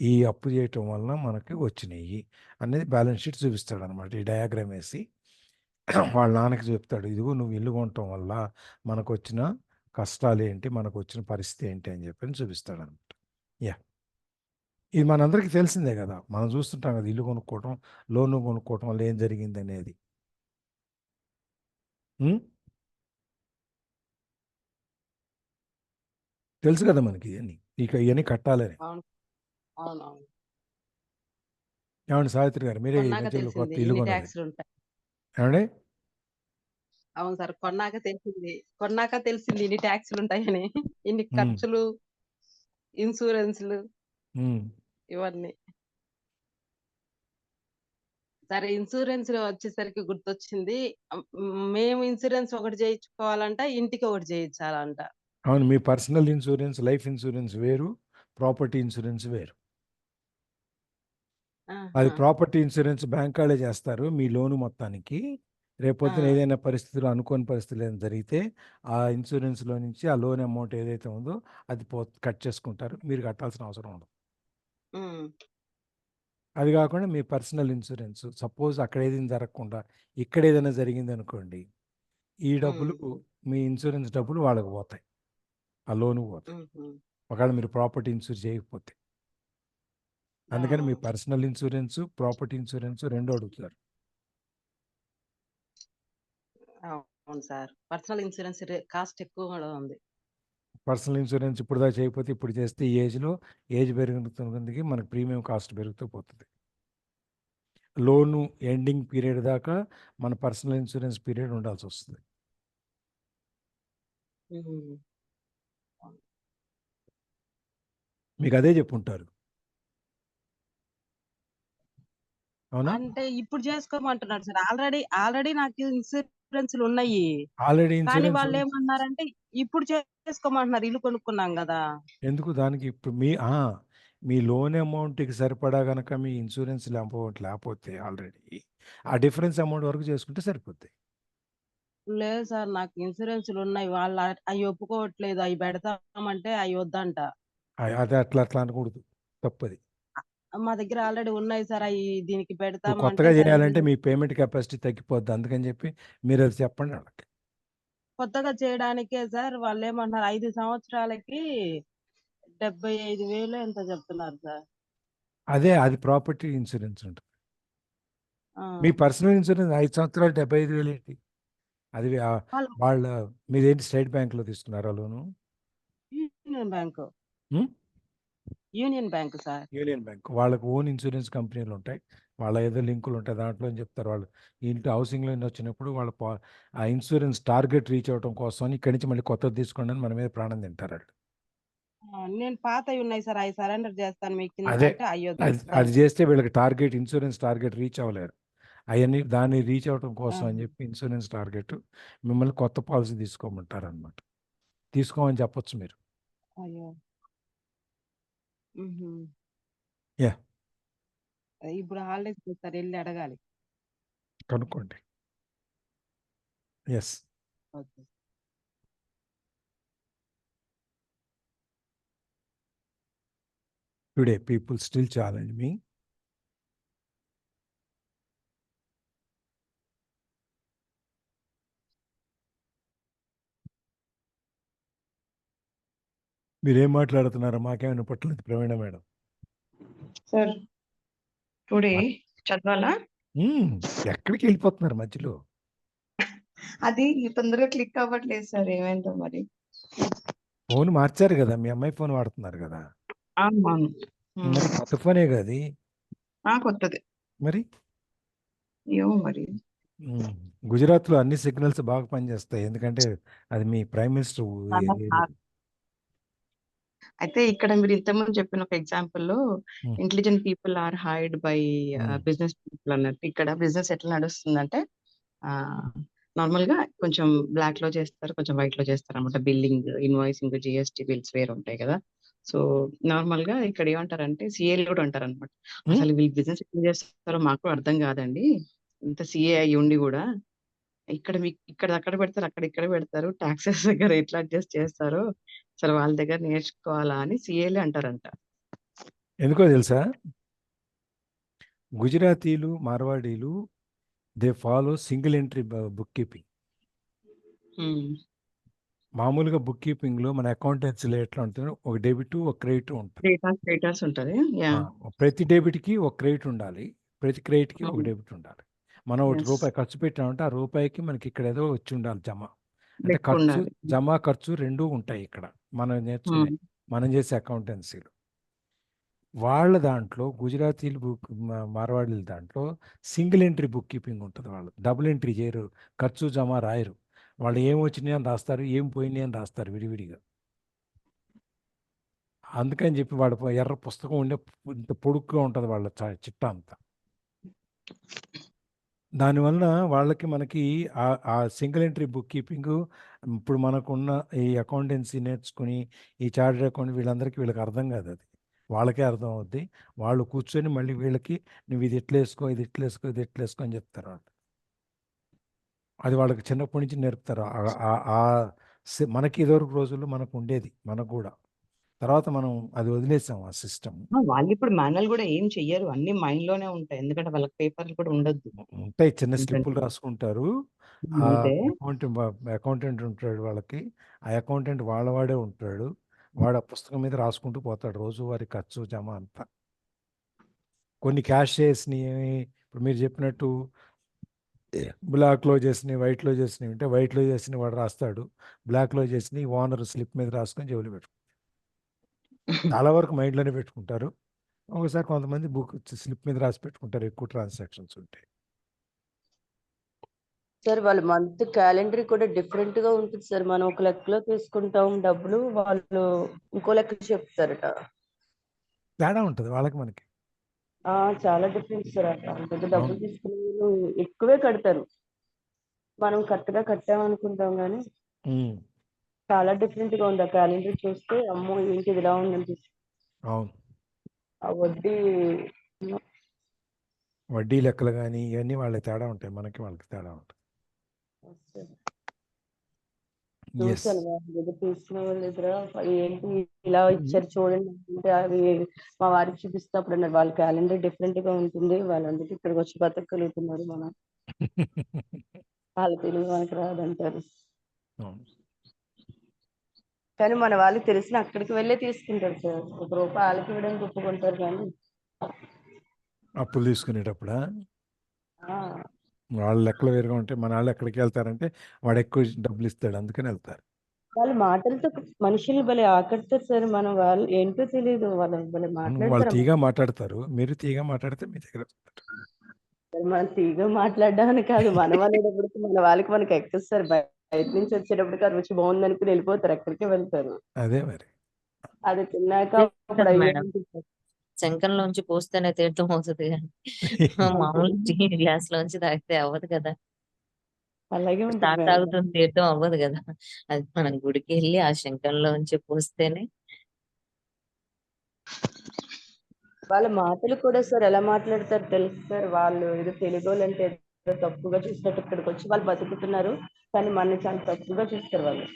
ఈ అప్పు చేయటం వలన మనకి వచ్చినాయి అనేది బ్యాలెన్స్ షీట్ చూపిస్తాడు అనమాట. ఈ డయాగ్రామ్ వేసి వాళ్ళ నాన్నకి చెప్తాడు, ఇదిగో నువ్వు ఇల్లు కొనటం వల్ల మనకు వచ్చిన కష్టాలు ఏంటి, మనకు వచ్చిన పరిస్థితి ఏంటి అని చెప్పి చూపిస్తాడు అనమాట. యా, ఇది మనందరికీ తెలిసిందే కదా, మనం చూస్తుంటాం కదా, ఇల్లు కొనుక్కోవటం, లోన్ కొనుక్కోవటం వల్ల ఏం జరిగింది అనేది. తెలుసు కదా మనకి, ఇవన్నీ కట్టాలని. అవునవును. ఏమండి సావిత్రి గారు, మీరే ఈ కొన్నాక మధ్యలో తెలిసింది కొత్త ఇల్లు ఇన్ని కొన్నది ట్యాక్స్లు ఉంటాయి. ఏమండి? అవును సార్, కొన్నాక తెలిసింది ఇన్ని ట్యాక్స్లు ఉంటాయని, ఇన్ని ఖర్చులు, ఇన్సూరెన్స్లు, ఇవన్నీ. సరే, ఇన్సూరెన్స్ వచ్చేసరికి గుర్తొచ్చింది. మేము ఇన్సూరెన్స్ ఒకటి చేయించుకోవాలంట, ఇంటికి ఒకటి చేయించాలంట. అవును, మీ పర్సనల్ ఇన్సూరెన్స్, లైఫ్ ఇన్సూరెన్స్ వేరు, ప్రాపర్టీ ఇన్సూరెన్స్ వేరు. అది ప్రాపర్టీ ఇన్సూరెన్స్ బ్యాంక్ వాళ్ళే చేస్తారు మీ లోను మొత్తానికి. రేపొద్దున ఏదైనా పరిస్థితులు, అనుకోని పరిస్థితులు ఏదైనా జరిగితే ఆ ఇన్సూరెన్స్లో నుంచి ఆ లోన్ అమౌంట్ ఏదైతే ఉందో అది కట్ చేసుకుంటారు, మీరు కట్టాల్సిన అవసరం ఉండదు. అది కాకుండా మీ పర్సనల్ ఇన్సూరెన్స్, సపోజ్ అక్కడ ఏదైనా జరగకుండా ఇక్కడ ఏదైనా జరిగింది అనుకోండి, ఈ డబ్బులు, మీ ఇన్సూరెన్స్ డబ్బులు వాళ్ళకి పోతాయి, ఆ లోను పోతాయి, ఒకవేళ మీరు ప్రాపర్టీ ఇన్సూర్ చేయకపోతే. అందుకని మీ పర్సనల్ ఇన్సూరెన్స్, ప్రాపర్టీ ఇన్సూరెన్స్ రెండు అడుగుతారు. అవును సార్, పర్సనల్ ఇన్సూరెన్స్ కాస్ట్ ఎక్కువ కూడా ఉంది. పర్సనల్ ఇన్సూరెన్స్ ఇప్పుడు దాకా చేయకపోతే ఇప్పుడు చేస్తే ఈ ఏజ్ పెరుగుతున్నది మనకి ప్రీమియం కాస్ట్ పెరుగుతూ పోతుంది. లోను ఎండింగ్ పీరియడ్ దాకా మన పర్సనల్ ఇన్సూరెన్స్ పీరియడ్ ఉండాల్సి వస్తుంది. మీకు అదే చెప్పుంటారు, అవునా? అంటే ఇప్పుడు చేసుకోమంటున్నాడు సార్, ఆల్రెడీ నాకు ఇన్సూరెన్స్లు ఉన్నాయి. ఆల్రెడీ కానీ ఇన్సూరెన్స్ వాళ్ళు ఏమన్నారంటే ఇప్పుడు చేసుకోమంటున్నారు, ఇల్లు కొనుక్కున్నాం కదా. ఎందుకు దానికి? ఇప్పుడు మీ లోన్ అమౌంట్కి సరిపడా కనుక మీ ఇన్సూరెన్స్ అమౌంట్ లేకపోతే ఆల్రెడీ ఆ డిఫరెన్స్ అమౌంట్ వరకు చేసుకుంటే సరిపోతాయి. లేదు సార్, నాకు ఇన్సూరెన్స్లు ఉన్నాయి, వాళ్ళు అవి ఒప్పుకోవట్లేదు, అవి పెడతామంటే అవి వద్దంట. అదే అట్లా అనకూడదు, తప్పది. మా దగ్గర ఆల్రెడీ ఉన్నాయి సార్. అయి దీనికి ఇప్పుడు పెడతామంటే కొత్తగా సరే చేయాలంటే మీ పేమెంట్ కెపాసిటీ తగ్గిపోద్ది. అందుకని చెప్పి మీరు అది చెప్పండి వాళ్ళకి. కొత్తగా చేయడానికే సార్ వాళ్ళేమంటున్నారు 5 సంవత్సరాలకి 75,000 ఎంతో చెప్తున్నారు సార్. అదే అది ప్రాపర్టీ ఇన్సూరెన్స్ ఉంటుంది. ఆ! మీ పర్సనల్ ఇన్సూరెన్స్ 5 సంవత్సరాలు 75,000 ఏంటి? అది వాళ్ళు వాళ్ళ మీదేంటి స్టేట్ బ్యాంక్‌లో తీసుకున్నారా లోను? Union bank. హ్మ్. Union bank sir. Union bank. వాళ్ళకి ఓన్ ఇన్సూరెన్స్ కంపెనీలు ఉంటాయి. వాళ్ళ ఏదో లింకులు ఉంటాయి. దాంట్లో అని చెప్తారు వాళ్ళు. ఇంటి హౌసింగ్ లోన్ వచ్చినప్పుడు వాళ్ళ ఆ ఇన్సూరెన్స్ టార్గెట్ రీచ్ అవ్వడం కోసం ఇక్కడి నుంచి మళ్ళీ కొత్తది తీసుకోండి అని మన మీద ప్రాణం తింటారు వాళ్ళు. నేను పాతవి ఉన్నాయి సార్. అయి సరెండర్ చేస్తాను మీకు అదే అంటే అది చేస్తే వీళ్ళకి టార్గెట్ ఇన్సూరెన్స్ టార్గెట్ రీచ్ అవ్వలేరు. అవన్నీ దాన్ని రీచ్ అవ్వడం కోసం అని చెప్పి ఇన్సూరెన్స్ టార్గెట్ మిమ్మల్ని కొత్త పాలసీ తీసుకోమంటారు అనమాట. తీసుకోమని చెప్పొచ్చు మీరు. అయ్యో! హుహు. యా ఇప్పుడు హాలిడేస్ సార్ ఎళ్లి అడగాలి. కనుక్కోండి. Yes. Okay. Today people still challenge me. మీరేం మాట్లాడుతున్నారో మాకేం వినపట్లేదు ప్రవీణ మేడం. సార్ టుడే చదవాలా? ఎక్కడికి వెళ్ళిపోతున్నారు మధ్యలో? అది తొందరగా క్లిక్ అవ్వట్లేదు సార్, ఏమైందో మరి. ఫోన్ మార్చారు కదా, మీ అమ్మాయి ఫోన్ వాడుతున్నారు కదా. అవును. మరి కొత్త ఫోనే కదా అది. కొత్తది. మరి ఏమో మరి. గుజరాత్లో అన్ని సిగ్నల్స్ బాగా పనిచేస్తాయి, ఎందుకంటే అది మీ ప్రైమ్ మినిస్టర్ ఏరియా. అయితే ఇక్కడ మీరు ఇంతకుముందు చెప్పిన ఒక ఎగ్జాంపుల్ లో intelligent people are hired by business people అన్నట్టు, ఇక్కడ బిజినెస్ ఎట్లా నడుస్తుందంటే నార్మల్ గా కొంచెం బ్లాక్ లో చేస్తారు, కొంచెం వైట్ లో చేస్తారు అనమాట. బిల్లింగ్, ఇన్వాయిసింగ్, జిఎస్టీ బిల్స్ వేరు ఉంటాయి కదా. సో నార్మల్ గా ఇక్కడ ఏమంటారంటే సిఏలు కూడా ఉంటారు అనమాట. అసలు వీళ్ళు బిజినెస్ ఎట్లా చేస్తారో మాకు అర్థం కాదండి, ఇంత సిఏ అయ్యి ఉండి కూడా ఇక్కడ మీకు ఇక్కడ అక్కడ పెడతారు, అక్కడ ఇక్కడ పెడతారు, టాక్సెస్ దగ్గర ఎట్లా అడ్జస్ట్ చేస్తారో అసలు వాళ్ళ దగ్గర నేర్చుకోవాలా అని సిఏలే అంటారంట. ఎందుకో తెలుసా, గుజరాతీలు, మార్వాడీలు they follow single entry bookkeeping. మామూలుగా బుక్ కీపింగ్ లో మన అకౌంటెన్సీలో ఎట్లా ఉంటుంది, ఒక డెబిట్ ఒక క్రెడిట్ ఉంటుంది. క్రెడిటర్స్ ఉంటుంది. ప్రతి డెబిట్ కి ఒక క్రెడిట్ ఉండాలి, ప్రతి క్రెడిట్ కి ఒక డెబిట్ ఉండాలి. మనం ఒకటి రూపాయి ఖర్చు పెట్టామంటే ఆ రూపాయికి మనకి ఇక్కడ ఏదో వచ్చి ఉండాలి జమ. అంటే ఖర్చు జమ ఖర్చు రెండూ ఉంటాయి ఇక్కడ మనం చేసే అకౌంటెన్సీలో. వాళ్ళ దాంట్లో గుజరాతీలు మార్వాడీల దాంట్లో సింగిల్ ఎంట్రీ బుక్ కీపింగ్ ఉంటుంది. వాళ్ళు డబుల్ ఎంట్రీ చేయరు, ఖర్చు జమ రాయరు. వాళ్ళు ఏం వచ్చినాయి అని రాస్తారు, ఏం పోయినాయి అని రాస్తారు విడివిడిగా. అందుకని చెప్పి వాడు ఎర్ర పుస్తకం ఉండే ఇంత పొడుగ్గా ఉంటుంది వాళ్ళ చిట్టా అంతా. దానివల్ల వాళ్ళకి మనకి ఆ సింగిల్ ఎంట్రీ బుక్ కీపింగ్ ఇప్పుడు మనకున్న ఈ అకౌంటెన్సీ నేర్చుకుని ఈ చార్టెడ్ అకౌంట్ వీళ్ళకి అర్థం కాదు. అది వాళ్ళకే అర్థం అవుద్ది. వాళ్ళు కూర్చొని మళ్ళీ వీళ్ళకి నువ్వు ఇది ఎట్లా వేసుకో, ఇది ఎట్లా వేసుకో, ఇది ఎట్లా వేసుకో అని చెప్తారు వాళ్ళు. అది వాళ్ళకి చిన్నప్పటి నుంచి నేర్పుతారు. మనకి ఇదివరకు రోజుల్లో మనకు ఉండేది, మనకు కూడా. తర్వాత మనం అది వదిలేసాం ఆ సిస్టమ్. వాళ్ళు ఇప్పుడు మాన్యువల్ కూడా ఏం చెయ్యరు, అన్ని మైండ్ లోనే ఉంటాయి, ఎందుకంటే వాళ్ళకి పేపర్లు కూడా ఉండొద్దు. ఉంటాయి, చిన్న స్లిప్పులు రాసుకుంటారు. అకౌంటెంట్ ఉంటాడు వాళ్ళకి, ఆ అకౌంటెంట్ వాళ్ళవాడే ఉంటాడు. వాడు ఆ పుస్తకం మీద రాసుకుంటూ పోతాడు రోజువారీ ఖర్చు జమ అంతా. కొన్ని క్యాష్ చేసినవి ఇప్పుడు మీరు చెప్పినట్టు బ్లాక్లో చేసినవి, వైట్లో చేసినవి ఉంటే వైట్లో చేసినవి వాడు రాస్తాడు, బ్లాక్లో చేసినవి ఓనర్ స్లిప్ మీద రాసుకొని జోలి పెట్టుకుంటారు. చాలా వరకు మైండ్లోనే పెట్టుకుంటారు. ఒకసారి కొంతమంది బుక్ స్లిప్ మీద రాసి పెట్టుకుంటారు ఎక్కువ ట్రాన్సాక్షన్స్ ఉంటాయి. సార్ వాళ్ళ మంత్ క్యాలెండర్ కూడా డిఫరెంట్ గా ఉంటుంది సార్. మనం ఒక లెక్కలో తీసుకుంటాం డబ్బులు, వాళ్ళు ఇంకో లెక్క చెప్తారట. తేడా ఉంటుంది వాళ్ళకి మనకి. చాలా డిఫరెంట్ సార్. అంత డబ్బులు తీసుకునే వాళ్ళు ఎక్కువే కడతారు, మనం కరెక్ట్ గా కట్టామనుకుంటాం కానీ చాలా డిఫరెంట్ గా ఉంది. ఆ క్యాలెండర్ చూస్తే అమ్మో ఏంటి ఇలా ఉందండి. అవును, ఆ వడ్డీ లెక్కలు కానీ ఇవన్నీ వాళ్ళకి తేడా ఉంటాయి, మనకి వాళ్ళకి తేడా ఉంటుంది. ఎస్ చూసాను వాళ్ళ దగ్గర తీసుకునే వాళ్ళ దగ్గర ఏంటి ఇలా ఇచ్చారు చూడండి అంటే అవి మా వారికి చూపిస్తే అప్పుడు అన్నారు వాళ్ళ క్యాలెండర్ డిఫరెంట్ గా ఉంటుంది వాళ్ళందరికీ ఇక్కడికి వచ్చి బతకగలుగుతున్నారు మనం వాళ్ళ తెలుగు మనకు రాదంటారు. కానీ మన వాళ్ళకి తెలిసిన అక్కడికి వెళ్ళే తీసుకుంటారు సార్. ₹1 వాళ్ళకి ఇవ్వడానికి ఒప్పుకుంటారు కానీ అప్పులు తీసుకునేటప్పుడా ఆ, వాళ్ళ లెక్కలు వేరుగా ఉంటాయి. మన వాళ్ళు ఎక్కడికి వెళ్తారంటే వాడు ఎక్కువ డబ్బులు ఇస్తాడు అందుకని వెళ్తారు. వాళ్ళ మాటలతో మనుషులు భలే ఆకట్టుతారు సార్. మనం వాళ్ళు ఏంటో తెలియదు వాళ్ళు భలే వాళ్ళు మాట్లాడతారు. తీగా మాట్లాడతారు, మీరు తీగా మాట్లాడితే మీ దగ్గర వస్తారు. మనం తీగా మాట్లాడడం కాదు, మనం అనేటప్పటికి మన వాళ్ళకి మనకి ఎక్కిస్తారు. బయట నుంచి వచ్చేటప్పటికి ఆ రుచి బాగుంది అనుకుని వెళ్ళిపోతారు, ఎక్కడికి వెళ్తారు. అదే మరి అది తిన్నాక అప్పుడు కదా అయ్యో మేడం అనిపిస్తుంది. శంఖంలోంచి పోస్తేనే తీర్థం అవుతుంది కానీ మామూలు టీ గ్లాస్ లోంచి తాగితే అవ్వదు కదా. అలాగే ఉంటుంది మేడం. తాగుతుంది తీర్థం అవ్వదు కదా. అది మనం గుడికి వెళ్ళి ఆ శంఖంలోంచి పోస్తేనే. వాళ్ళ మాటలు కూడా సార్ ఎలా మాట్లాడతారు తెలుసు సార్. వాళ్ళు ఏదో తెలుగు వాళ్ళు అంటే ఏదో తప్పుగా చూసినట్టు ఇక్కడికి వచ్చి వాళ్ళు బతుకుతున్నారు, కానీ మనని చాలా తప్పుగా చూస్తారు వాళ్ళు.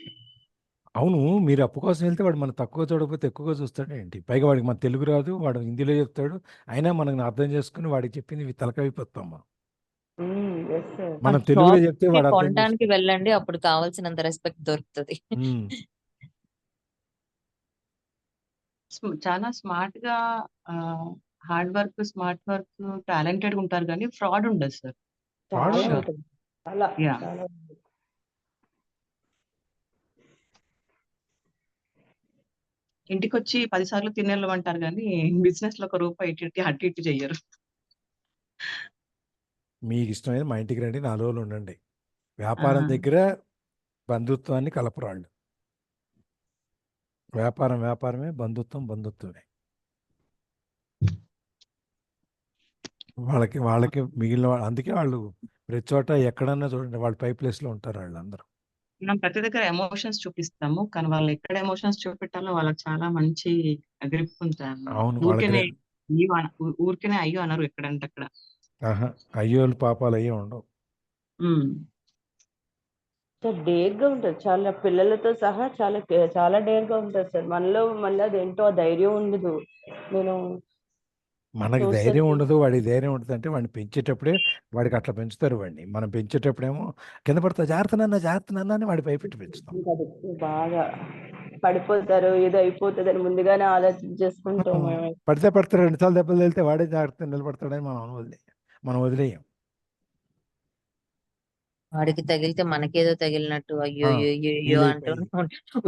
అవును, మీరు అప్పు కోసం వెళ్తే వాడు మనం తక్కువ చూడకపోతే ఎక్కువగా చూస్తాడు ఏంటి? పైగా వాడికి మన తెలుగు రాదు, వాడు హిందీలో చెప్తాడు, అయినా మనల్ని అర్థం చేసుకుని వాడికి చెప్పింది తలకైపోతాం మనం. Yes sir. ఆ మనం తెలుగులో షాప్ చెప్తే కి వాడు అర్థం కొనడానికి చేసుకో. వెళ్ళండి, అప్పుడు కావాల్సినంత రెస్పెక్ట్ దొరుకుతుంది. చాలా స్మార్ట్ గా hard work, smart work, talented గా ఉంటారు కానీ ఫ్రాడ్ ఉండదు సార్. చాలా వాడు ఉంటుంది. చాలా యా చాలా ఉంటుంది. ఇంటికి వచ్చి 10 సార్లు తినేళ్ళమంటారు కానీ బిజినెస్ లో ₹1 ఇటు అటు ఇటు చెయ్యరు. మీకు ఇష్టమైంది మా ఇంటికి రండి, 4 రోజులు ఉండండి. ఆ, వ్యాపారం దగ్గర బంధుత్వాన్ని కలపరాళ్ళు. వ్యాపారం వ్యాపారమే, బంధుత్వం బంధుత్వమే. వాళ్ళకి వాళ్ళకి మిగిలిన అందుకే వాళ్ళు ప్రతి చోట ఎక్కడన్నా చూడండి వాళ్ళు పై ప్లేస్లో ఉంటారు వాళ్ళందరూ. మనం ప్రతి దగ్గర ఎమోషన్స్ చూపిస్తాము కానీ వాళ్ళు ఎక్కడ ఎమోషన్స్ చూపెట్టాలో వాళ్ళకి చాలా మంచి గ్రిప్ ఉంటుంది. అవును, ఊరికేనే ఊరికేనే అయ్యో అనరు ఎక్కడంటే అక్కడ. ఆహా, అయ్యోలు పాపాలు అయ్యే ఉండవు. ఉమ్. సార్ డేర్గా ఉంటారు, చాలా పిల్లలతో సహా చాలా చాలా డేర్గా ఉంటారు సార్. మనలో మళ్ళీ అదేంటో ఆ ధైర్యం ఉండదు. నేను మనకి ధైర్యం చూసాను. ఉండదు, వాడికి ధైర్యం ఉంటుంది అంటే వాడిని పెంచేటప్పుడే వాడికి అట్లా పెంచుతారు వాడిని. మనం పెంచేటప్పుడేమో కింద పడతా జాగ్రత్త నాన్న అని వాడి భయపెట్టి పెంచుతాం. ఇంకా అది బాగా పడిపోతారు, ఏదో అయిపోతుంది అని ముందుగానే ఆలోచించేసుకుంటాం మేము. పడితే పడతారు, 2 సార్లు దెబ్బలు వెళ్తే వాడే జాగ్రత్త నిలబడతాడని మనం వదిలేయం. వాడికి తగిలితే మనకేదో తగిలినట్టు అయ్యో అయ్యో అంటూ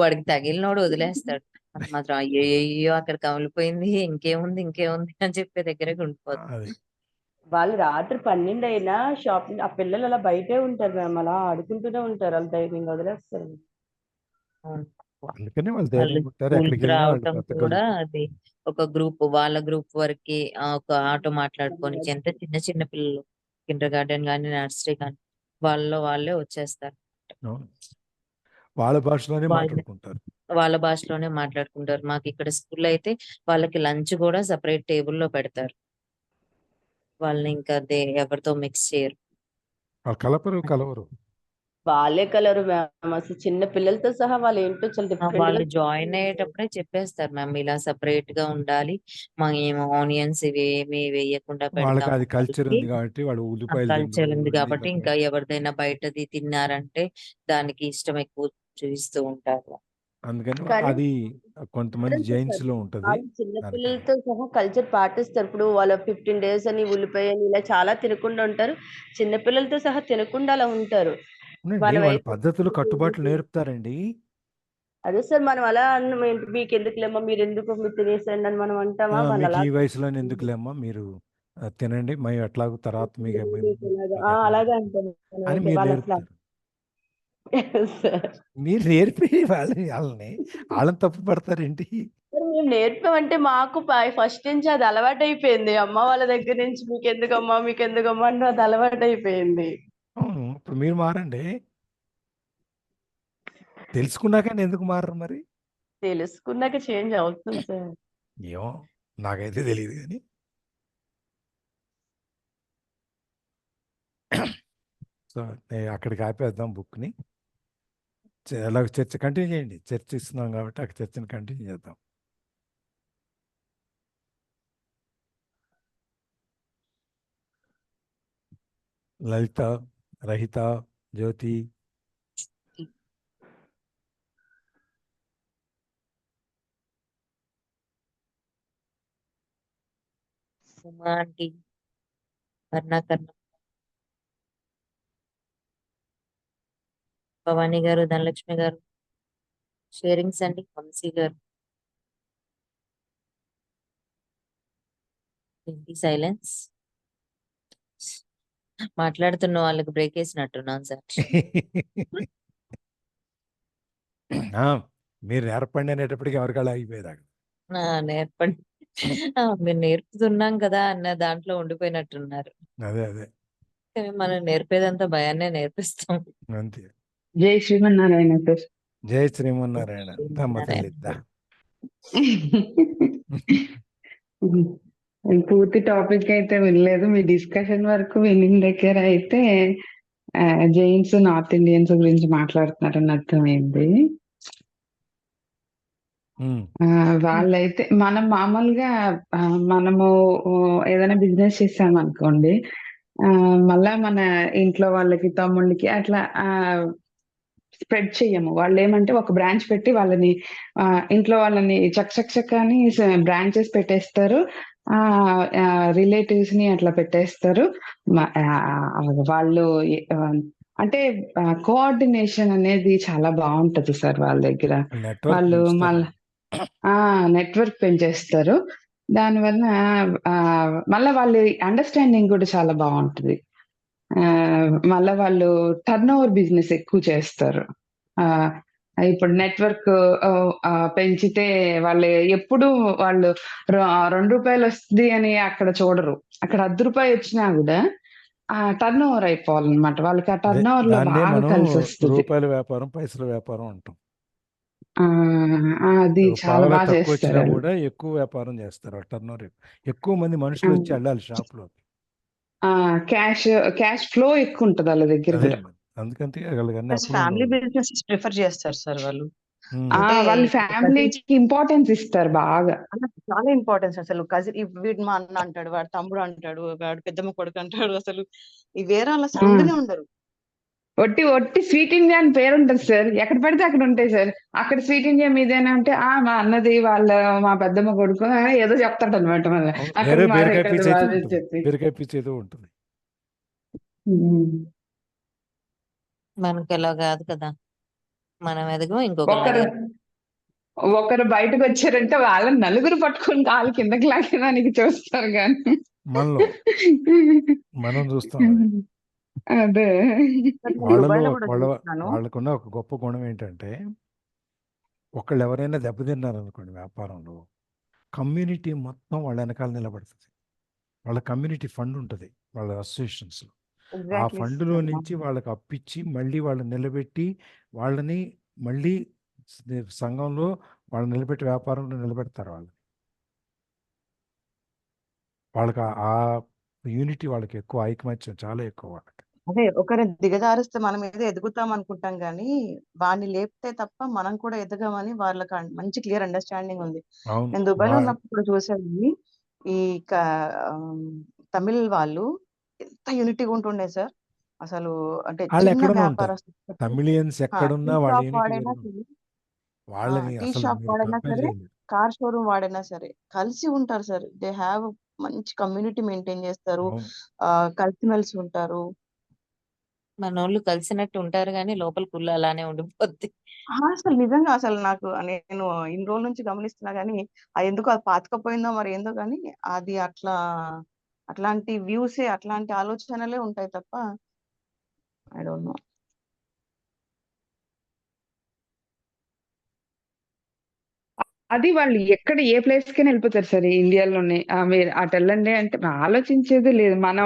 వాడికి తగిలినోడు వదిలేస్తాడు. మనం మాత్రం అయ్యో అక్కడ కమిలిపోయింది, ఇంకేముంది అని చెప్పే దగ్గరే ఉండిపోతుంది. అది వాళ్ళు రాత్రి 12 అయినా షాపింగ్, ఆ పిల్లలు అలా బయటే ఉంటారు మేము, అలా ఆడుకుంటూనే ఉంటారు, వాళ్ళు ధైర్యంగా వదిలేస్తారు. అవును. అందుకనే వాళ్ళు వాళ్ళు ధైర్యంగా ఉంటారు, ఎక్కడికి స్కూల్కి వెళ్ళినా వాళ్ళు రావటం కూడా బతకగలుగుతారు. అది ఒక గ్రూప్, వాళ్ళ గ్రూప్ వరకు ఒక ఆటో మాట్లాడుకొని, ఎంత చిన్న పిల్లలు కిండర్ గార్డెన్ కానీ నర్సరీ కానీ వాళ్ళే వచ్చేస్తారు. అవును, వాళ్ళ భాషలోనే మాట్లాడుకుంటారు. వాళ్ళ భాషలోనే మాట్లాడుకుంటారు. మాకు ఇక్కడ స్కూల్ అయితే వాళ్ళకి లంచ్ కూడా సెపరేట్ టేబుల్లో పెడతారు. వాళ్ళని ఇంకా ఎవరితో మిక్స్ చేయరు. వాళ్ళు కలవరు. వాళ్ళే కలరు మ్యామ్, అసలు చిన్న పిల్లలతో సహా వాళ్ళు ఏంటో చాలా డిఫరెంట్ వాళ్ళు గా జాయిన్ అయ్యేటప్పుడే చెప్పేస్తారు మ్యామ్, ఇలా సెపరేట్ గా ఉండాలి, మేము ఆనియన్స్ ఇవి ఏమి వేయకుండా వాళ్ళకి పెడతాము అది కల్చర్ వాళ్ళకి. ఉంది కాబట్టి వాళ్ళు ఉల్లిపాయలు కల్చర్ తినరు, ఉంది అన్ని కాబట్టి తినరు. ఇంకా ఎవరిదైనా బయటది తిన్నారంటే దానికి ఇష్టం ఎక్కువ చూపిస్తూ ఉంటారు. అందుకని కానీ అది కొంతమంది జైన్స్ లో ఉంటది. వాళ్ళు చిన్న దానికని పిల్లలతో సహా కల్చర్ పాటిస్తారు. ఇప్పుడు వాళ్ళ 15 days అని ఉల్లిపాయ అని ఇలా చాలా తినకుండా ఉంటారు. చిన్న పిల్లలతో సహా తినకుండా అలా ఉంటారు. అవునండి, మనం వాళ్ళ అయితే పద్ధతులు కట్టుబాట్లు నేర్పుతారండి. అదే సార్, మనం అలా అన్నం ఏంటి మీకు ఎందుకులేమ్మా, మీరు తినేసేయండి అని మనం అంటామా? వాళ్ళు మీకు అలా ఈ వయసులోనే ఎందుకులేమ్మా, మీరు తినండి, మేము ఎట్లాగో తర్వాత మీకు మీకు ఎలాగా? మీకు ఎట్లా అలాగే అంటాను అని నేనైతే. మీరు వాళ్ళు అట్లా నేర్పుతారు. సార్, మీరు నేర్పి వాళ్ళని తప్పు పడతారేంటి? మేము నేర్పామంటే మాకు ఫస్ట్ నుంచి అది అలవాటు అయిపోయింది. అమ్మ వాళ్ళ దగ్గర నుంచి మీకెందుకమ్మా అంటే అది అలవాటు అయిపోయింది. అవును, ఇప్పుడు మీరు మారండి, తెలుసుకున్నాక ఎందుకు మారరు మరి? తెలుసుకున్నాక చేంజ్ అవుతుంది సార్. ఏమో, నాకైతే తెలియదు కానీ. సో అక్కడికి ఆపేద్దాం బుక్ని. అలా చర్చ కంటిన్యూ చేయండి. చర్చిస్తున్నాం కాబట్టి ఆ చర్చను కంటిన్యూ చేద్దాం. లలిత, రహిత, జ్యోతి. ఉమా ఆంటీ, కర్ణాకర్, భవానీ గారు, ధనలక్ష్మి గారు, షేరింగ్స్ అండి, వంశీ గారు. ఏంటి సైలెన్స్? మాట్లాడుతున్న వాళ్ళకి బ్రేక్ వేసినట్టున్నాను సార్. మీరు నేర్పండి అనేటప్పటికి ఎవరికాళ్ళు ఆగిపోయేదాకా. నేర్పండి. మీరు నేర్పుతున్నాం కదా అన్న దాంట్లో ఉండిపోయినట్టున్నారు. అదే అదే కానీ మనం నేర్పేదంతా భయాన్నే నేర్పిస్తాం. అంతే. జై శ్రీమన్నారాయణ సార్. జై శ్రీమన్నారాయణ. దమ్మ తల్లిద్దా. పూర్తి టాపిక్ అయితే వినలేదు. మీ డిస్కషన్ వరకు వినిన దగ్గర అయితే జైన్స్ నార్త్ ఇండియన్స్ గురించి మాట్లాడుతున్నారని అర్థమైంది. వాళ్ళైతే మనం మామూలుగా మనము ఏదైనా బిజినెస్ చేసామనుకోండి, మళ్ళా మన ఇంట్లో వాళ్ళకి, తమ్ముళ్ళకి అట్లా స్ప్రెడ్ చెయ్యము. వాళ్ళు ఏమంటే ఒక బ్రాంచ్ పెట్టి వాళ్ళని ఇంట్లో వాళ్ళని చక్ అని బ్రాంచెస్ పెట్టేస్తారు. రిలేటివ్స్ ని అట్లా పెట్టేస్తారు. వాళ్ళు అంటే కోఆర్డినేషన్ అనేది చాలా బాగుంటది సార్ వాళ్ళ దగ్గర. వాళ్ళు నెట్వర్క్ పెంచేస్తారు. దానివల్ల మళ్ళా వాళ్ళ అండర్స్టాండింగ్ కూడా చాలా బాగుంటది. మళ్ళా వాళ్ళు టర్న్ ఓవర్ బిజినెస్ ఎక్కువ చేస్తారు. ఇప్పుడు నెట్వర్క్ పెంచితే వాళ్ళు ఎప్పుడు వాళ్ళు ₹2 వస్తుంది అని అక్కడ చూడరు. అక్కడ ₹10 వచ్చినా కూడా టర్న్ ఓవర్ అయిపోవాలన్నమాట. వాళ్ళకి ఆ టర్న్ ఓవర్ లో బాగా కలిసి వస్తుంది. రూపాయల వ్యాపారం, పైసల వ్యాపారం అంటాం. అది చాలా బాగా తక్కువ వచ్చినా చేస్తారు. కూడా ఎక్కువ వ్యాపారం చేస్తారు. టర్న్ ఓవర్ ఎక్కువ మంది మనుషులు వచ్చి వెళ్ళాలి షాప్ లో. క్యాష్ ఫ్లో ఎక్కువ ఉంటది వాళ్ళ దగ్గర కూడా. అందుకంటే ఫ్యామిలీ బిజినెస్ ప్రిఫర్ చేస్తారు సార్ వాళ్ళు. వాళ్ళ ఫ్యామిలీకి ఇంపార్టెన్స్ ఇస్తారు బాగా. చాలా ఇంపార్టెన్స్. అసలు కజిన్ వీడు మా అన్న అంటాడు, వాడు తమ్ముడు అంటాడు, వాడు పెద్దమ్మ కొడుకు అంటాడు. అసలు ఈ వేరే వాళ్ళ సందునే ఉండరు. ఒట్టి స్వీట్ ఇండియా అని పేరు ఉంటుంది సార్. ఎక్కడ పడితే అక్కడ ఉంటాయి సార్. అక్కడ స్వీట్ ఇండియా మీదేనా అంటే మా అన్నది, వాళ్ళ మా పెద్దమ్మ కొడుకు ఏదో చెప్తాడు అనమాట. మళ్ళీ అక్కడ చెప్పి ఉంటుంది. మనకి ఎలా కాదు కదా, మనం ఎదగం ఒకరు బయటకు వచ్చారంటే వాళ్ళని నలుగురు పట్టుకుని కాలు కిందకి లాగడానికి చూస్తారు కానీ మనం చూస్తాం. అదే వాళ్ళకున్న ఒక గొప్ప గుణం ఏంటంటే, ఒకళ్ళు ఎవరైనా దెబ్బతిన్నారనుకోండి వ్యాపారంలో, కమ్యూనిటీ మొత్తం వాళ్ళ వెనకాల నిలబడుతుంది. వాళ్ళ కమ్యూనిటీ ఫండ్ ఉంటుంది వాళ్ళ అసోసియేషన్స్ లో. ఆ ఫండ్లో నుంచి వాళ్ళకి అప్పిచ్చి మళ్ళీ వాళ్ళని నిలబెట్టి, వాళ్ళని మళ్ళీ సంఘంలో వాళ్ళు నిలబెట్టి వ్యాపారంలో నిలబెడతారు. వాళ్ళకి ఆ యూనిటీ, వాళ్ళకి ఎక్కువ ఐకమత్యం చాలా ఎక్కువ. వాళ్ళకి అదే ఒకరిని దిగజారిస్తే మనం ఏదో ఎదుగుతాం అనుకుంటాం కానీ వాడిని లేపితే తప్ప మనం కూడా ఎదగమని వాళ్ళకి మంచి క్లియర్ అండర్స్టాండింగ్ ఉంది. నేను దుబాయ్లో ఉన్నప్పుడు చూసాను, ఈ తమిళ్ వాళ్ళు ఎంత యూనిటీగా ఉంటుండే సార్. అసలు అంటే తమిళియన్స్ ఎక్కడున్నా టీ షాప్ వాడైనా సరే, కార్ షోరూమ్ వాడైనా సరే కలిసి ఉంటారు సార్. దే హ్యావ్ మంచి కమ్యూనిటీ మెయింటైన్ చేస్తారు, కలిసిమెలిసి ఉంటారు. మన వాళ్ళు కలిసినట్టు ఉంటారు కానీ లోపల కుళ్ళు అలానే ఉండిపోద్ది. అసలు నిజంగా అసలు నాకు, నేను ఇన్ని రోజుల నుంచి గమనిస్తున్నా కానీ అది ఎందుకు అది పాతకపోయిందో మరి ఏందో కానీ అది అట్లాంటి వ్యూసే, అట్లాంటి ఆలోచనలే ఉంటాయి తప్ప ఐ డోంట్ నో. అది వాళ్ళు ఎక్కడ ఏ ప్లేస్ కైనా వెళ్ళిపోతారు సార్ ఇండియాలోనే. మీరు అటు వెళ్ళండి అంటే ఆలోచించేది లేదు. మనం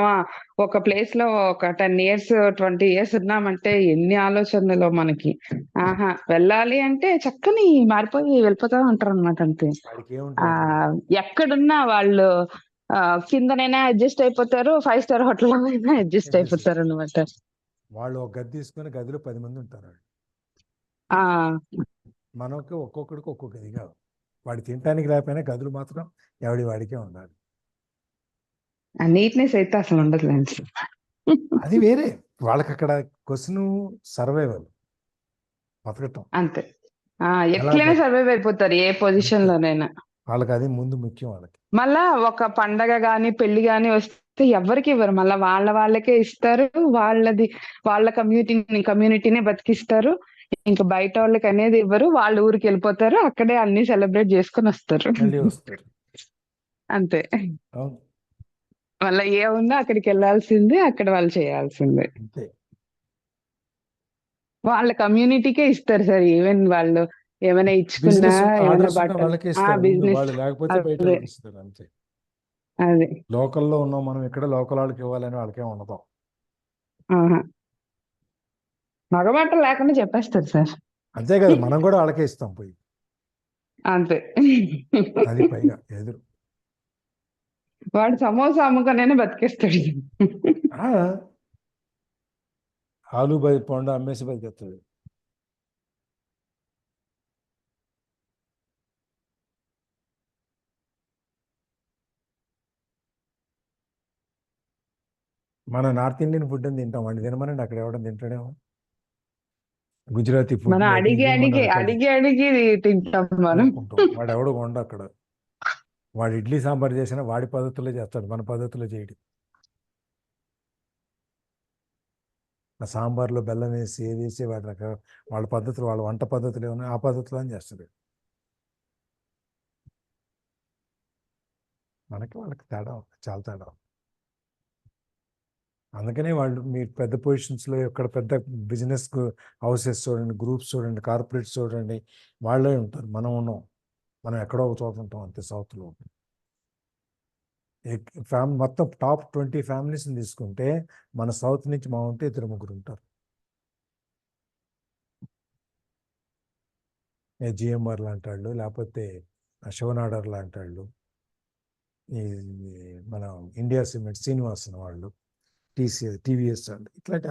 ఒక ప్లేస్ లో ఒక 10 years 20 years ఉన్నామంటే ఎన్ని ఆలోచనలు మనకి. వెళ్ళాలి అంటే చక్కని మారిపోయి వెళ్ళిపోతా ఉంటారు అనమాట. అంతే. ఎక్కడున్నా వాళ్ళు కిందనైనా అడ్జస్ట్ అయిపోతారు, 5 star హోటల్ అయినా అడ్జస్ట్ అయిపోతారు అనమాట. వాళ్ళు ఒక గది తీసుకుని గదిలో 10 మంది ఉంటారు. ఆ మనకి ఒక్కొక్కడికి ఒక్కొక్క ఇదిగా వాడి తినటానికి లేకపోయినా గదులు మాత్రం ఎవడి వాడికే ఉండాలి. నీట్నెస్ అయితే అసలు ఉండదులేండి సార్. అది వేరే. వాళ్ళకి అక్కడ క్వశ్చన్ సర్వైవల్, బతకటం. అంతే. ఎలా ఎట్లైనా సర్వైవ్ అయిపోతారు ఏ పొజిషన్ అంతే. లోనైనా. వాళ్ళకి అది ముందు ముఖ్యం వాళ్ళకి. మళ్ళా ఒక పండగ గాని పెళ్లి గాని వస్తే ఎవరికి ఇవ్వరు, మళ్ళా వాళ్ళకే ఇస్తారు. వాళ్ళ కమ్యూనిటీనే బతికిస్తారు. ఇంకా బయట వాళ్ళకి అనేది ఇవ్వరు. వాళ్ళ ఊరికి వెళ్ళిపోతారు, అక్కడే అన్ని సెలబ్రేట్ చేసుకొని వస్తారు. మళ్ళీ వస్తారు. అంతే. అవును, మళ్ళీ ఏముందో అక్కడికి వెళ్ళాల్సిందే, అక్కడ వాళ్ళు చేయాల్సిందే. అంతే. వాళ్ళ కమ్యూనిటీకే ఇస్తారు సార్. ఈవెన్ వాళ్ళు ఏమైనా ఇచ్చుకున్నా, బిజినెస్ ఏమైనా ఆర్డర్స్ బట్టలు, వాళ్ళకే ఇస్తారు ముందు. బిజినెస్. వాళ్ళు లేకపోతే బయట అదే వాళ్ళకి ఇస్తారు. అంతే. అదే. లోకల్లో ఉన్నాం మనం, ఇక్కడ లోకల్ వాళ్ళకి ఇవ్వాలని వాళ్ళకేం ఉండదు. ఆహా. మగబట్టలు లేకుండా చెప్పేస్తారు సార్. అంతే కదా, మనం కూడా వాళ్ళకే ఇస్తాం పోయి. అంతే. అది పైగా ఎదురు. వాడు సమోసా అమ్ముకనైనా బతికేస్తాడు. ఆ, ఆలు బై పండు అమ్మేసి బతికేస్తాడు. మన నార్త్ ఇండియన్ ఫుడ్ అని తింటాం, వాడిని తినమనండి, అక్కడ ఎవడం తింటాడేమో. గుజరాతీ ఫుడ్ మనం అడిగి అడిగి తింటాం మనం. వాడు ఎవడు కొండ అక్కడ. వాడు ఇడ్లీ సాంబార్ చేసినా వాడి పద్ధతిలో చేస్తాడు, మన పద్ధతిలో చేయడు. ఆ సాంబార్లో బెల్లం వేసి ఏది వేసి వాడి వాళ్ళ పద్ధతులు, వాళ్ళ వంట పద్ధతులు ఏమన్నా ఆ పద్ధతిలో అని చేస్తాడు. మనకి వాళ్ళకి తేడా, చాలా తేడా. అందుకనే వాళ్ళు మీరు పెద్ద పొజిషన్స్లో ఎక్కడ పెద్ద బిజినెస్ హౌసెస్ చూడండి, గ్రూప్స్ చూడండి, కార్పొరేట్స్ చూడండి, వాళ్ళే ఉంటారు. మనం ఉన్నాం, మనం ఎక్కడో ఒక చోట ఉంటాం అంతే. సౌత్లో మొత్తం టాప్ 20 ఫ్యామిలీస్ని తీసుకుంటే మన సౌత్ నుంచి మా ఉంటే 2-3 ఉంటారు. జిఎంఆర్ లాంటి వాళ్ళు, లేకపోతే శివనాడర్ లాంటి వాళ్ళు, ఈ మన ఇండియా సిమెంట్ శ్రీనివాసన్ వాళ్ళు, టీవీఎస్ వాళ్ళు, ఇట్లాంటి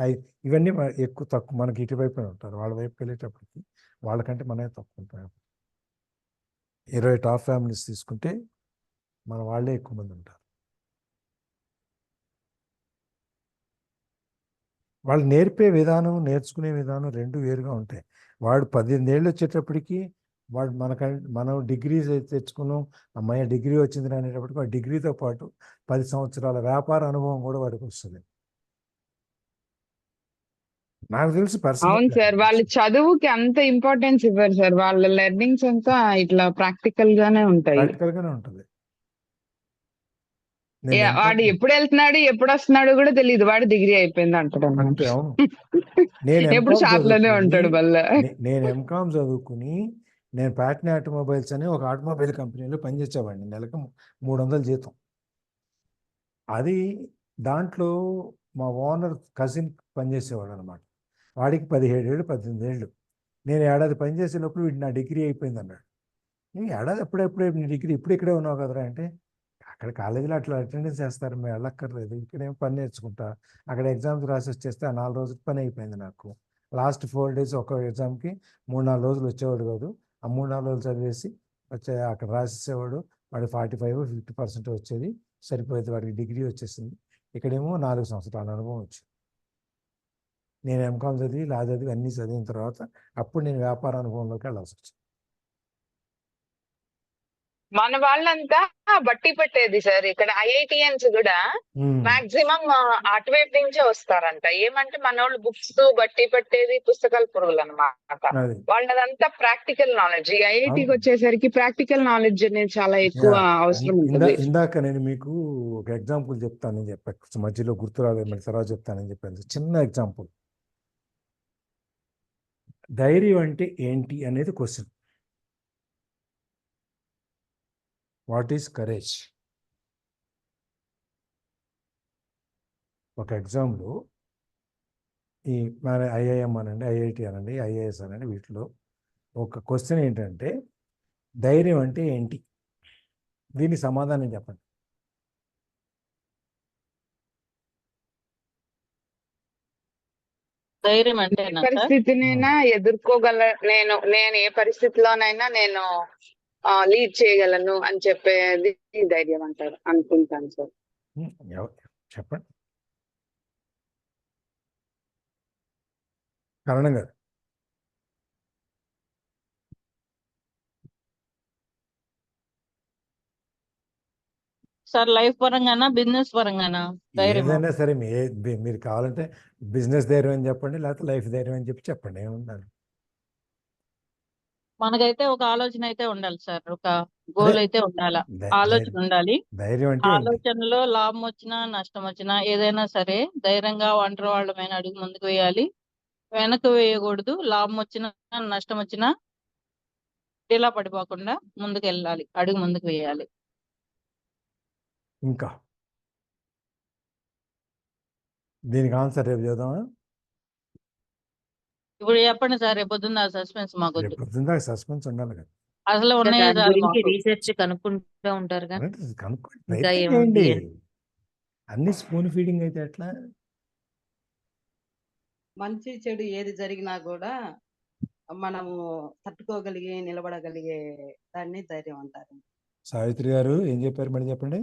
ఇవన్నీ ఎక్కువ తక్కువ మనకి ఇటువైపునే ఉంటారు. వాళ్ళ వైపు వెళ్ళేటప్పటికి వాళ్ళకంటే మనమే తక్కువ ఉంటాం. 20 టాప్ ఫ్యామిలీస్ తీసుకుంటే మన వాళ్ళే ఎక్కువ మంది ఉంటారు. వాళ్ళు నేర్పే విధానం, నేర్చుకునే విధానం రెండు వేరుగా ఉంటాయి. వాడు 18 ఏళ్ళు వచ్చేటప్పటికి వాడు మనం డిగ్రీస్ తెచ్చుకున్నాం, అమ్మాయి డిగ్రీ వచ్చింది అనేటప్పటికి వాడు డిగ్రీతో పాటు 10 సంవత్సరాల వ్యాపార అనుభవం కూడా వాడికి వస్తుంది. నాకు తెలిసి అవును సార్, వాళ్ళు చదువుకి అంత ఇంపార్టెన్స్ ఇవ్వరు సార్. వాళ్ళ లెర్నింగ్స్ అంతా ఇట్లా ప్రాక్టికల్ గానే ఉంటాయి. ప్రాక్టికల్గానే ఉంటుంది. వాడు ఎప్పుడు వెళ్తున్నాడు ఎప్పుడు వస్తున్నాడు కూడా తెలియదు, వాడు డిగ్రీ అయిపోయింది అంటాడు అన్నమాట. అంతే. అవును, నేను ఎప్పుడు షాప్ లోనే ఉంటాడు మళ్ళా. నేను ఎంకామ్ చదువుకుని నేను ప్యాట్నీ ఆటోమొబైల్స్ అని ఒక ఆటోమొబైల్ కంపెనీలో పనిచేసేవాడిని. నెలకు 300 జీతం. అది దాంట్లో మా ఓనర్ కజిన్ పనిచేసేవాడు అనమాట. వాడికి 17 ఏళ్ళు 18 ఏళ్ళు. నేను ఏడాది పనిచేసేటప్పుడు వీడు నా డిగ్రీ అయిపోయింది అన్నాడు. నేను ఏడాది ఎప్పుడెప్పుడే నీ డిగ్రీ ఇప్పుడు ఇక్కడే ఉన్నావు కదరా అంటే, అక్కడ కాలేజీలో అట్లా అటెండెన్స్ చేస్తారు, మేము వెళ్ళక్కర్లేదు, ఇక్కడేమో పని నేర్చుకుంటా. అక్కడ ఎగ్జామ్స్ రాసి వచ్చేస్తే ఆ 4 రోజులు పని అయిపోయింది నాకు. లాస్ట్ 4 డేస్ ఒక ఎగ్జామ్కి 3-4 రోజులు వచ్చేవాడు కాదు. ఆ 3-4 రోజులు చదివేసి అక్కడ రాసేసేవాడు. వాడు 45-50% వచ్చేది, సరిపోయేది. వాడికి డిగ్రీ వచ్చేసింది. ఇక్కడేమో 4 సంవత్సరాల అనుభవం వచ్చింది. నేను ఎంకామ్ చదివి లా చదివి అన్నీ చదివిన తర్వాత అప్పుడు నేను వ్యాపార అనుభవంలోకి వెళ్ళాల్సి వచ్చింది. మన వాళ్ళంతా బట్టి పెట్టేది సార్. ఇక్కడ ఐఐటియన్స్ కూడా మాక్సిమం అటువైపు నుంచే వస్తారంట. ఏమంటే మన వాళ్ళు బుక్స్ బట్టి పెట్టేది పుస్తకాల పురుగులు అనమాట. వాళ్ళదంతా ప్రాక్టికల్ నాలెడ్జ్. ఐఐటికి వచ్చేసరికి ప్రాక్టికల్ నాలెడ్జ్ అనేది చాలా ఎక్కువ అవసరం ఉంటుంది. ఇందాక నేను మీకు ఒక ఎగ్జాంపుల్ చెప్తానని చెప్పాను, మధ్యలో గుర్తురాలేదు, మళ్ళీ తర్వాత చెప్తానని చెప్పాను. చిన్న ఎగ్జాంపుల్. ధైర్యం అంటే ఏంటి అనేది క్వశ్చన్. What is courage? ఒక ఎగ్జామ్లో ఈ మన ఐఐఎం అనండి, ఐఐటి అనండి, ఐఏఎస్ అనండి, వీటిలో ఒక క్వశ్చన్ ఏంటంటే ధైర్యం అంటే ఏంటి? దీనికి సమాధానం చెప్పండి. ధైర్యం ఏ అంటేనా సార్? పరిస్థితినైనా ఎదుర్కోగల, నేను ఏ పరిస్థితిలోనైనా నేను లీడ్ చేయగలను అని చెప్పేది ధైర్యం అంటారు అనుకుంటాను సార్. చెప్పండి కరణం గారు. సార్ లైఫ్ పరంగానా బిజినెస్ పరంగానా ధైర్యం? ఏదైనా సరే మీరు కావాలంటే బిజినెస్ ధైర్యం అని చెప్పండి, లేకపోతే లైఫ్ ధైర్యం అని చెప్పండి, ఏముండాలి. మనకైతే ఒక ఆలోచన అయితే ఉండాలి సార్, ఒక గోల్ అయితే ఉండాలి, ఆలోచన ఉండాలి. ధైర్యం అంటే ఏంటి? ఆలోచనలో లాభం వచ్చినా నష్టం వచ్చినా ఏదైనా సరే ధైర్యంగా ఒంటరి వాళ్ళమైన అడుగు ముందుకు వేయాలి, వెనక్కి వేయకూడదు. లాభం వచ్చినా నష్టం వచ్చినా ఇలా పడిపోకుండా ముందుకు వెళ్ళాలి, అడుగు ముందుకు వేయాలి. ఇంకా దీనికి ఆన్సర్ రేపు చూద్దామా? ఇప్పుడు చెప్పండి సార్, రేపు పొద్దున్న సస్పెన్స్ మాకు రేపు పొద్దున్న సస్పెన్స్ ఉండాలి కదా. అసలు ఇంకా ఉన్నాయో దాని చాలు గురించి మాకు. రీసెర్చ్ కనుక్కుంటూ ఉంటారుగా, కనుక్కోండి, ఇంకా ప్రయత్నం ఏముంది చేయండి. అని. అన్ని స్పూన్ ఫీడింగ్ అయితే ఎట్లా? మంచి చెడు ఏది జరిగినా కూడా మనము తట్టుకోగలిగే నిలబడగలిగే దాన్ని ధైర్యం అంటారు. సావిత్రి గారు ఏం చెప్పారు మళ్ళీ చెప్పండి.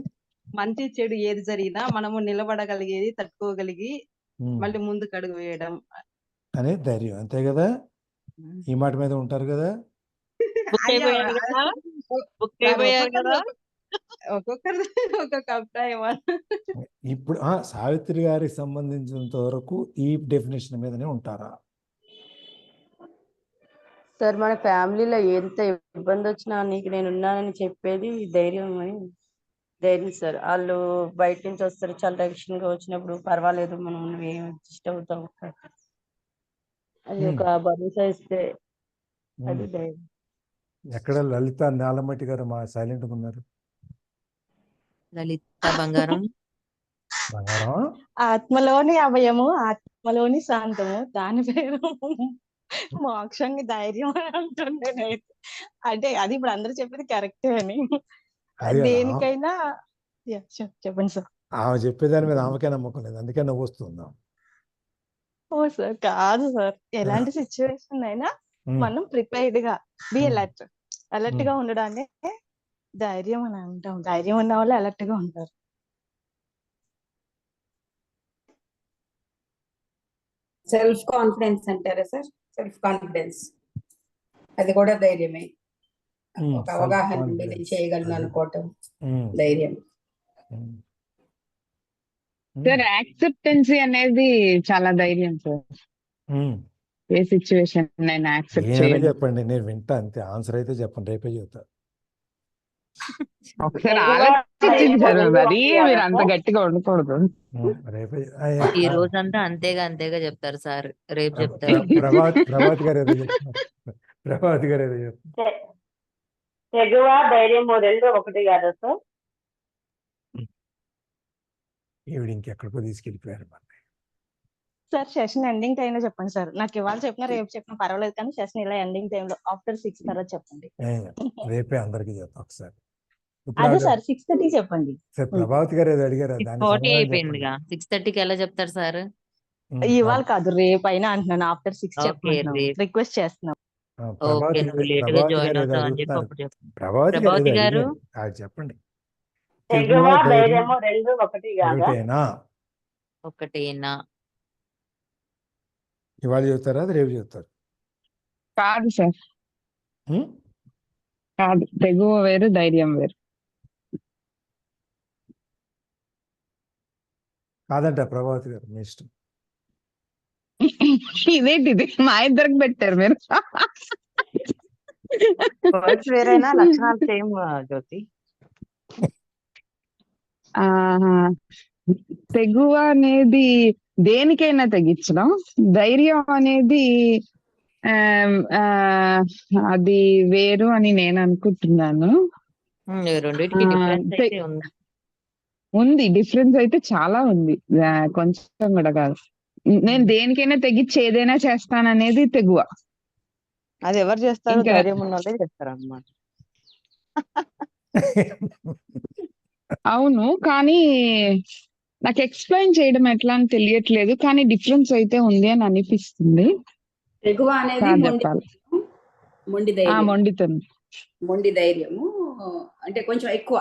మంచి చెడు ఏది జరిగినా మనము నిలబడగలిగేది, తట్టుకోగలిగి ఉమ్. మళ్ళీ ముందుకు అడుగు వేయడం. అనే ధైర్యం, అంతే కదా? ఈ మాట మీద ఉంటారు కదా. బుక్ అయ్యో, అయిపోయారు కదా, బుక్ దాని అయిపోయారు కదా. ఒక్కొక్కరు ఒక్కొక్క అభిప్రాయం. ఇప్పుడు సావిత్రి గారికి సంబంధించినంత వరకు ఈ డెఫినేషన్ మీదనే ఉంటారా? సార్ మన ఫ్యామిలీలో ఎంత ఇబ్బంది వచ్చినా నీకు నేను ఉన్నానని చెప్పేది ధైర్యం అని. ధైర్యం సార్. వాళ్ళు బయట నుంచి వస్తారు, చాలా టెన్షన్గా వచ్చినప్పుడు పర్వాలేదు మనం ఏం అడ్జస్ట్ అవుతాం, అది ఒక భరోసా ఇస్తే అది ధైర్యం. ఎక్కడ లలిత నాలమట్టి గారు మా సైలెంట్గా ఉన్నారు? లలిత బంగారం. బంగారం ఆత్మలోని అభయము, ఆత్మలోని శాంతము, దాని పేరు మోక్షంగా ధైర్యం అని అంటుండే నేను. అంటే అది ఇప్పుడు అందరూ చెప్పేది కరెక్టే అని. అది కాదు, దేనికైనా చెప్పండి సార్. ఆమె చెప్పేదాని మీద ఆమెకే నమ్మకం లేదు, అందుకే నవ్వు వస్తుంది. ఓ సార్ కాదు సార్, ఎలాంటి సిచ్యువేషన్ అయినా మనం ప్రిపేర్డ్ గా బి అలర్ట్ గా ఉండడాన్ని ధైర్యం అని అంటాం. ధైర్యం ఉన్న వాళ్ళు అలర్ట్ గా ఉంటారు. సెల్ఫ్ కాన్ఫిడెన్స్ అంటారా సార్? సెల్ఫ్ కాన్ఫిడెన్స్ అది కూడా ధైర్యమే. ఒక అవగాహన ఉండి నేను చేయగలను అనుకోవటం ధైర్యం. సార్ యాక్సెప్టెన్సీ అనేది చాలా ధైర్యం సార్. ఏ సిచ్యువేషన్ నేను యాక్సెప్ట్ చేయాలి. చెప్పండి, నేను వింటా, అంతే. ఆన్సర్ అయితే చెప్పండి, రేపే చెప్తా. ఒకసారి ఆలోచించింది సార్, అది మీరు అంత గట్టిగా ఉండకూడదు. రేపే ఈ రోజంతా అంతేగా చెప్తారు సార్, రేపు చెప్తారు. ప్రభాత్ గారు ఏదో చెప్తున్నారు. ప్రభాత్ గారు ఏదో చెప్తున్నారు. తెగువ ధైర్యము రెండు ఒకటి కాదా సార్? ఈవిడ ఇంకెక్కడికో తీసుకెళ్ళిపోయారు. సార్ సెషన్ ఎండింగ్ టైంలో చెప్పండి సార్. నాకు ఇవాళ చెప్పినా రేపు చెప్పినా పర్వాలేదు, కానీ సెషన్ ఇలా ఎండింగ్ టైంలో ఆఫ్టర్ 6 తర్వాత చెప్పండి. రేపే అందరికి చెప్తా ఒకసారి. అదే సార్ 6:30 చెప్పండి. సార్ ప్రభాత్ గారు ఏదో అడిగారు, దానికి 6:40 సమాధానం అయిపోయిందిగా, 6:30కి ఎలా చెప్తారు సార్? ఇవాళ కాదు, రేపు అయినా అంటున్నాను. ఆఫ్టర్ 6 ఓకే, చెప్పండి, రేపు. రిక్వెస్ట్ చేస్తున్నాం. ఓకే, నువ్వు లేట్ గా జాయిన్ అవుతావు అని చెప్పి అప్పుడు చెప్పు. ప్రభావతి గారు చెప్పండి. తెగువ ధైర్యము రెండు ఒకటి కాదా? ఒకటేనా? ఇవాళ చెప్తారా, అది రేపు చెప్తారు? కాదు సార్, కాదు. తెగువ వేరు, ధైర్యం వేరు. కాదంట ప్రభావతి గారు, మీ ఇష్టం. ఇదేంటిది మా ఇద్దరికి పెట్టారు మీరు? వేరైనా లక్షణాలు సేమ్ జ్యోతి. తెగువ అనేది దేనికైనా తెగించడం, ధైర్యం అనేది అది వేరు అని నేను అనుకుంటున్నాను. రెండింటికి డిఫరెన్స్ అయితే ఉంది, డిఫరెన్స్ అయితే చాలా ఉంది, కొంచెం కూడా కాదు. నేను దేనికైనా తెగించి ఏదైనా చేస్తాననేది తెగువ. అది ఎవరు చేస్తారు? ధైర్యం ఉన్న వాళ్ళే చేస్తారు అన్నమాట. అవును, కానీ నాకు ఎక్స్ప్లెయిన్ చేయడం ఎట్లా అని తెలియట్లేదు, కానీ డిఫరెన్స్ అయితే ఉంది అని అనిపిస్తుంది. తెగువ అనేది సార్ మొండి చెప్పాలి. మొండి ధైర్యం. మొండితనం. మొండి ధైర్యము అంటే కొంచెం ఎక్కువ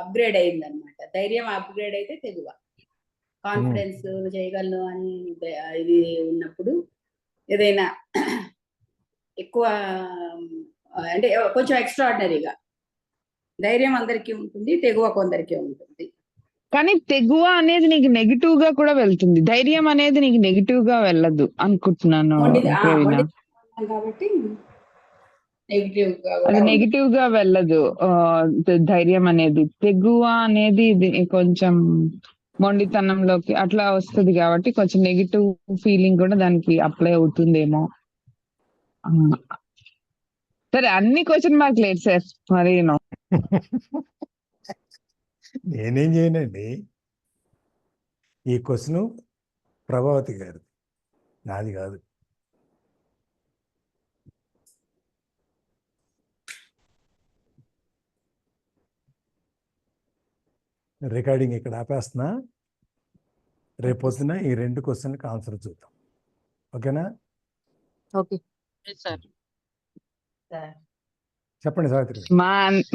అప్గ్రేడ్ అయింది అనమాట. ధైర్యం అప్గ్రేడ్ అయితే తెగువ. కాన్ఫిడెన్స్ చేయగలను అని ఇది ఉన్నప్పుడు ఏదైనా ఎక్కువ అంటే కొంచెం ఎక్స్ట్రాడినరీగా. ధైర్యం అందరికీ ఉంటుంది, తెగువ కొందరికీ ఉంటుంది. కానీ తెగువ అనేది నీకు నెగిటివ్ గా కూడా వెళ్తుంది, ధైర్యం అనేది నీకు నెగిటివ్ గా వెళ్ళదు అనుకుంటున్నాను ప్రవీణ. కాబట్టి అది నెగిటివ్ గా వెళ్ళదు ధైర్యం అనేది. తెగువ అనేది ఇది కొంచెం మొండితనంలోకి అట్లా వస్తుంది కాబట్టి కొంచెం నెగిటివ్ ఫీలింగ్ కూడా దానికి అప్లై అవుతుందేమో. సరే, అన్ని క్వశ్చన్ మార్క్ లేదు సార్, మరి నేనేం చేయనండి. ఈ క్వశ్చన్ ప్రభావతి గారు, నాది కాదు. రికార్డింగ్ ఇక్కడ ఆపేస్తున్నా. రేపు పొద్దున ఈ 2 క్వశ్చన్కి ఆన్సర్ చూద్దాం. ఓకేనా? Okay sir. చెప్పండి సావిత్రి.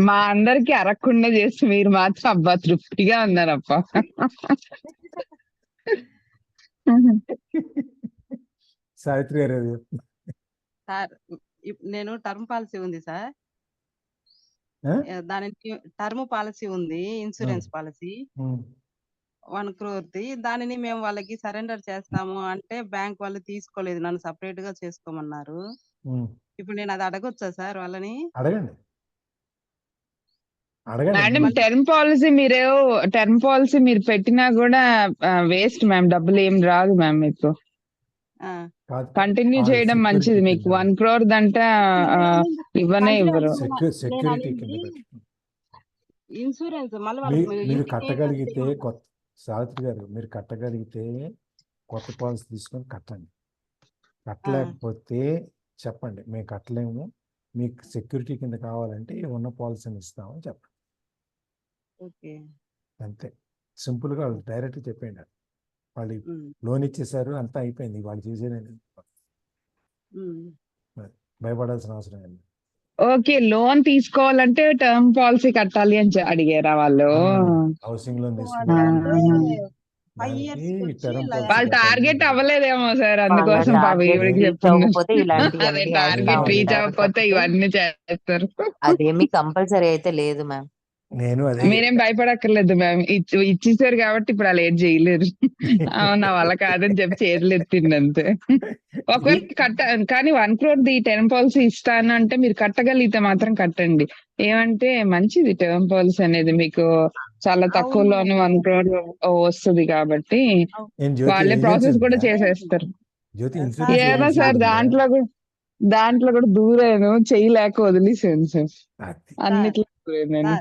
మా అందరికి అరగకుండా చేసి మీరు మాత్రం అబ్బా తృప్తిగా ఉన్నారప్ప. సావిత్రి గారు సార్, నేను టర్మ్ పాలసీ ఉంది సార్, దానికి టర్మ్ పాలసీ ఉంది, ఇన్సూరెన్స్ పాలసీ 1 crore. దానిని మేము వాళ్ళకి సరెండర్ చేస్తాము అంటే బ్యాంక్ వాళ్ళు తీసుకోలేదు, నన్ను సపరేట్ గా చేసుకోమన్నారు. ఇప్పుడు నేను అది అడగొచ్చా సార్ వాళ్ళని? అడగండి. మేడం, టర్మ్ పాలసీ మీరు పెట్టినా కూడా వేస్ట్ మ్యామ్, డబ్బులు ఏం రాదు మ్యామ్ మీకు. కంటిన్యూ చేయడం మంచిది. మీకు 1 crore దంట ఇవ్వనే ఇవ్వరు. ఇన్సూరెన్స్ మీరు కట్టగలిగితే కొత్త, సావిత్రి గారు మీరు కట్టగలిగితే కొత్త పాలసీ తీసుకొని కట్టండి. కట్టలేకపోతే చెప్పండి, మేము కట్టలేము, మీకు సెక్యూరిటీ కింద కావాలంటే ఉన్న పాలసీని ఇస్తామని చెప్పండి. అంతే, సింపుల్ గా డైరెక్ట్ చెప్పండి. వాళ్ళు లోన్ ఇచ్చేసారు, అంతా అయిపోయింది, వాళ్ళు చేసేది. భయపడాల్సిన అవసరం లేదు. ఓకే, లోన్ తీసుకోవాలంటే టర్మ్ పాలసీ కట్టాలి అని అడిగారా వాళ్ళు? హౌసింగ్ లోన్ వాళ్ళ టార్గెట్ అవ్వలేదేమో సార్, అందుకోసం టార్గెట్ రీచ్ అవ్వకపోతే ఇవన్నీ చేస్తారు. అదేమి కంపల్సరీ అయితే లేదు మ్యామ్. మీరేం భయపడక్కర్లేదు మ్యామ్, ఇచ్చేసారు కాబట్టి ఇప్పుడు అలా ఏం చేయలేరు. నా వల్ల కాదని చెప్పి చేతులు ఎత్తిండి అంతే. ఒకవేళ కానీ 1 crore టర్మ్ పాలసీ ఇస్తాను అంటే మీరు కట్టగలిగితే మాత్రం కట్టండి. ఏమంటే మంచిది టర్మ్ పాలసీ అనేది, మీకు చాలా తక్కువలోనే 1 crore వస్తుంది కాబట్టి వాళ్ళే ప్రాసెస్ కూడా చేసేస్తారు. ఏదో సార్ దాంట్లో కూడా దూరాను, చేయలేక వదిలేసాను సార్, అన్నిట్లో నేను.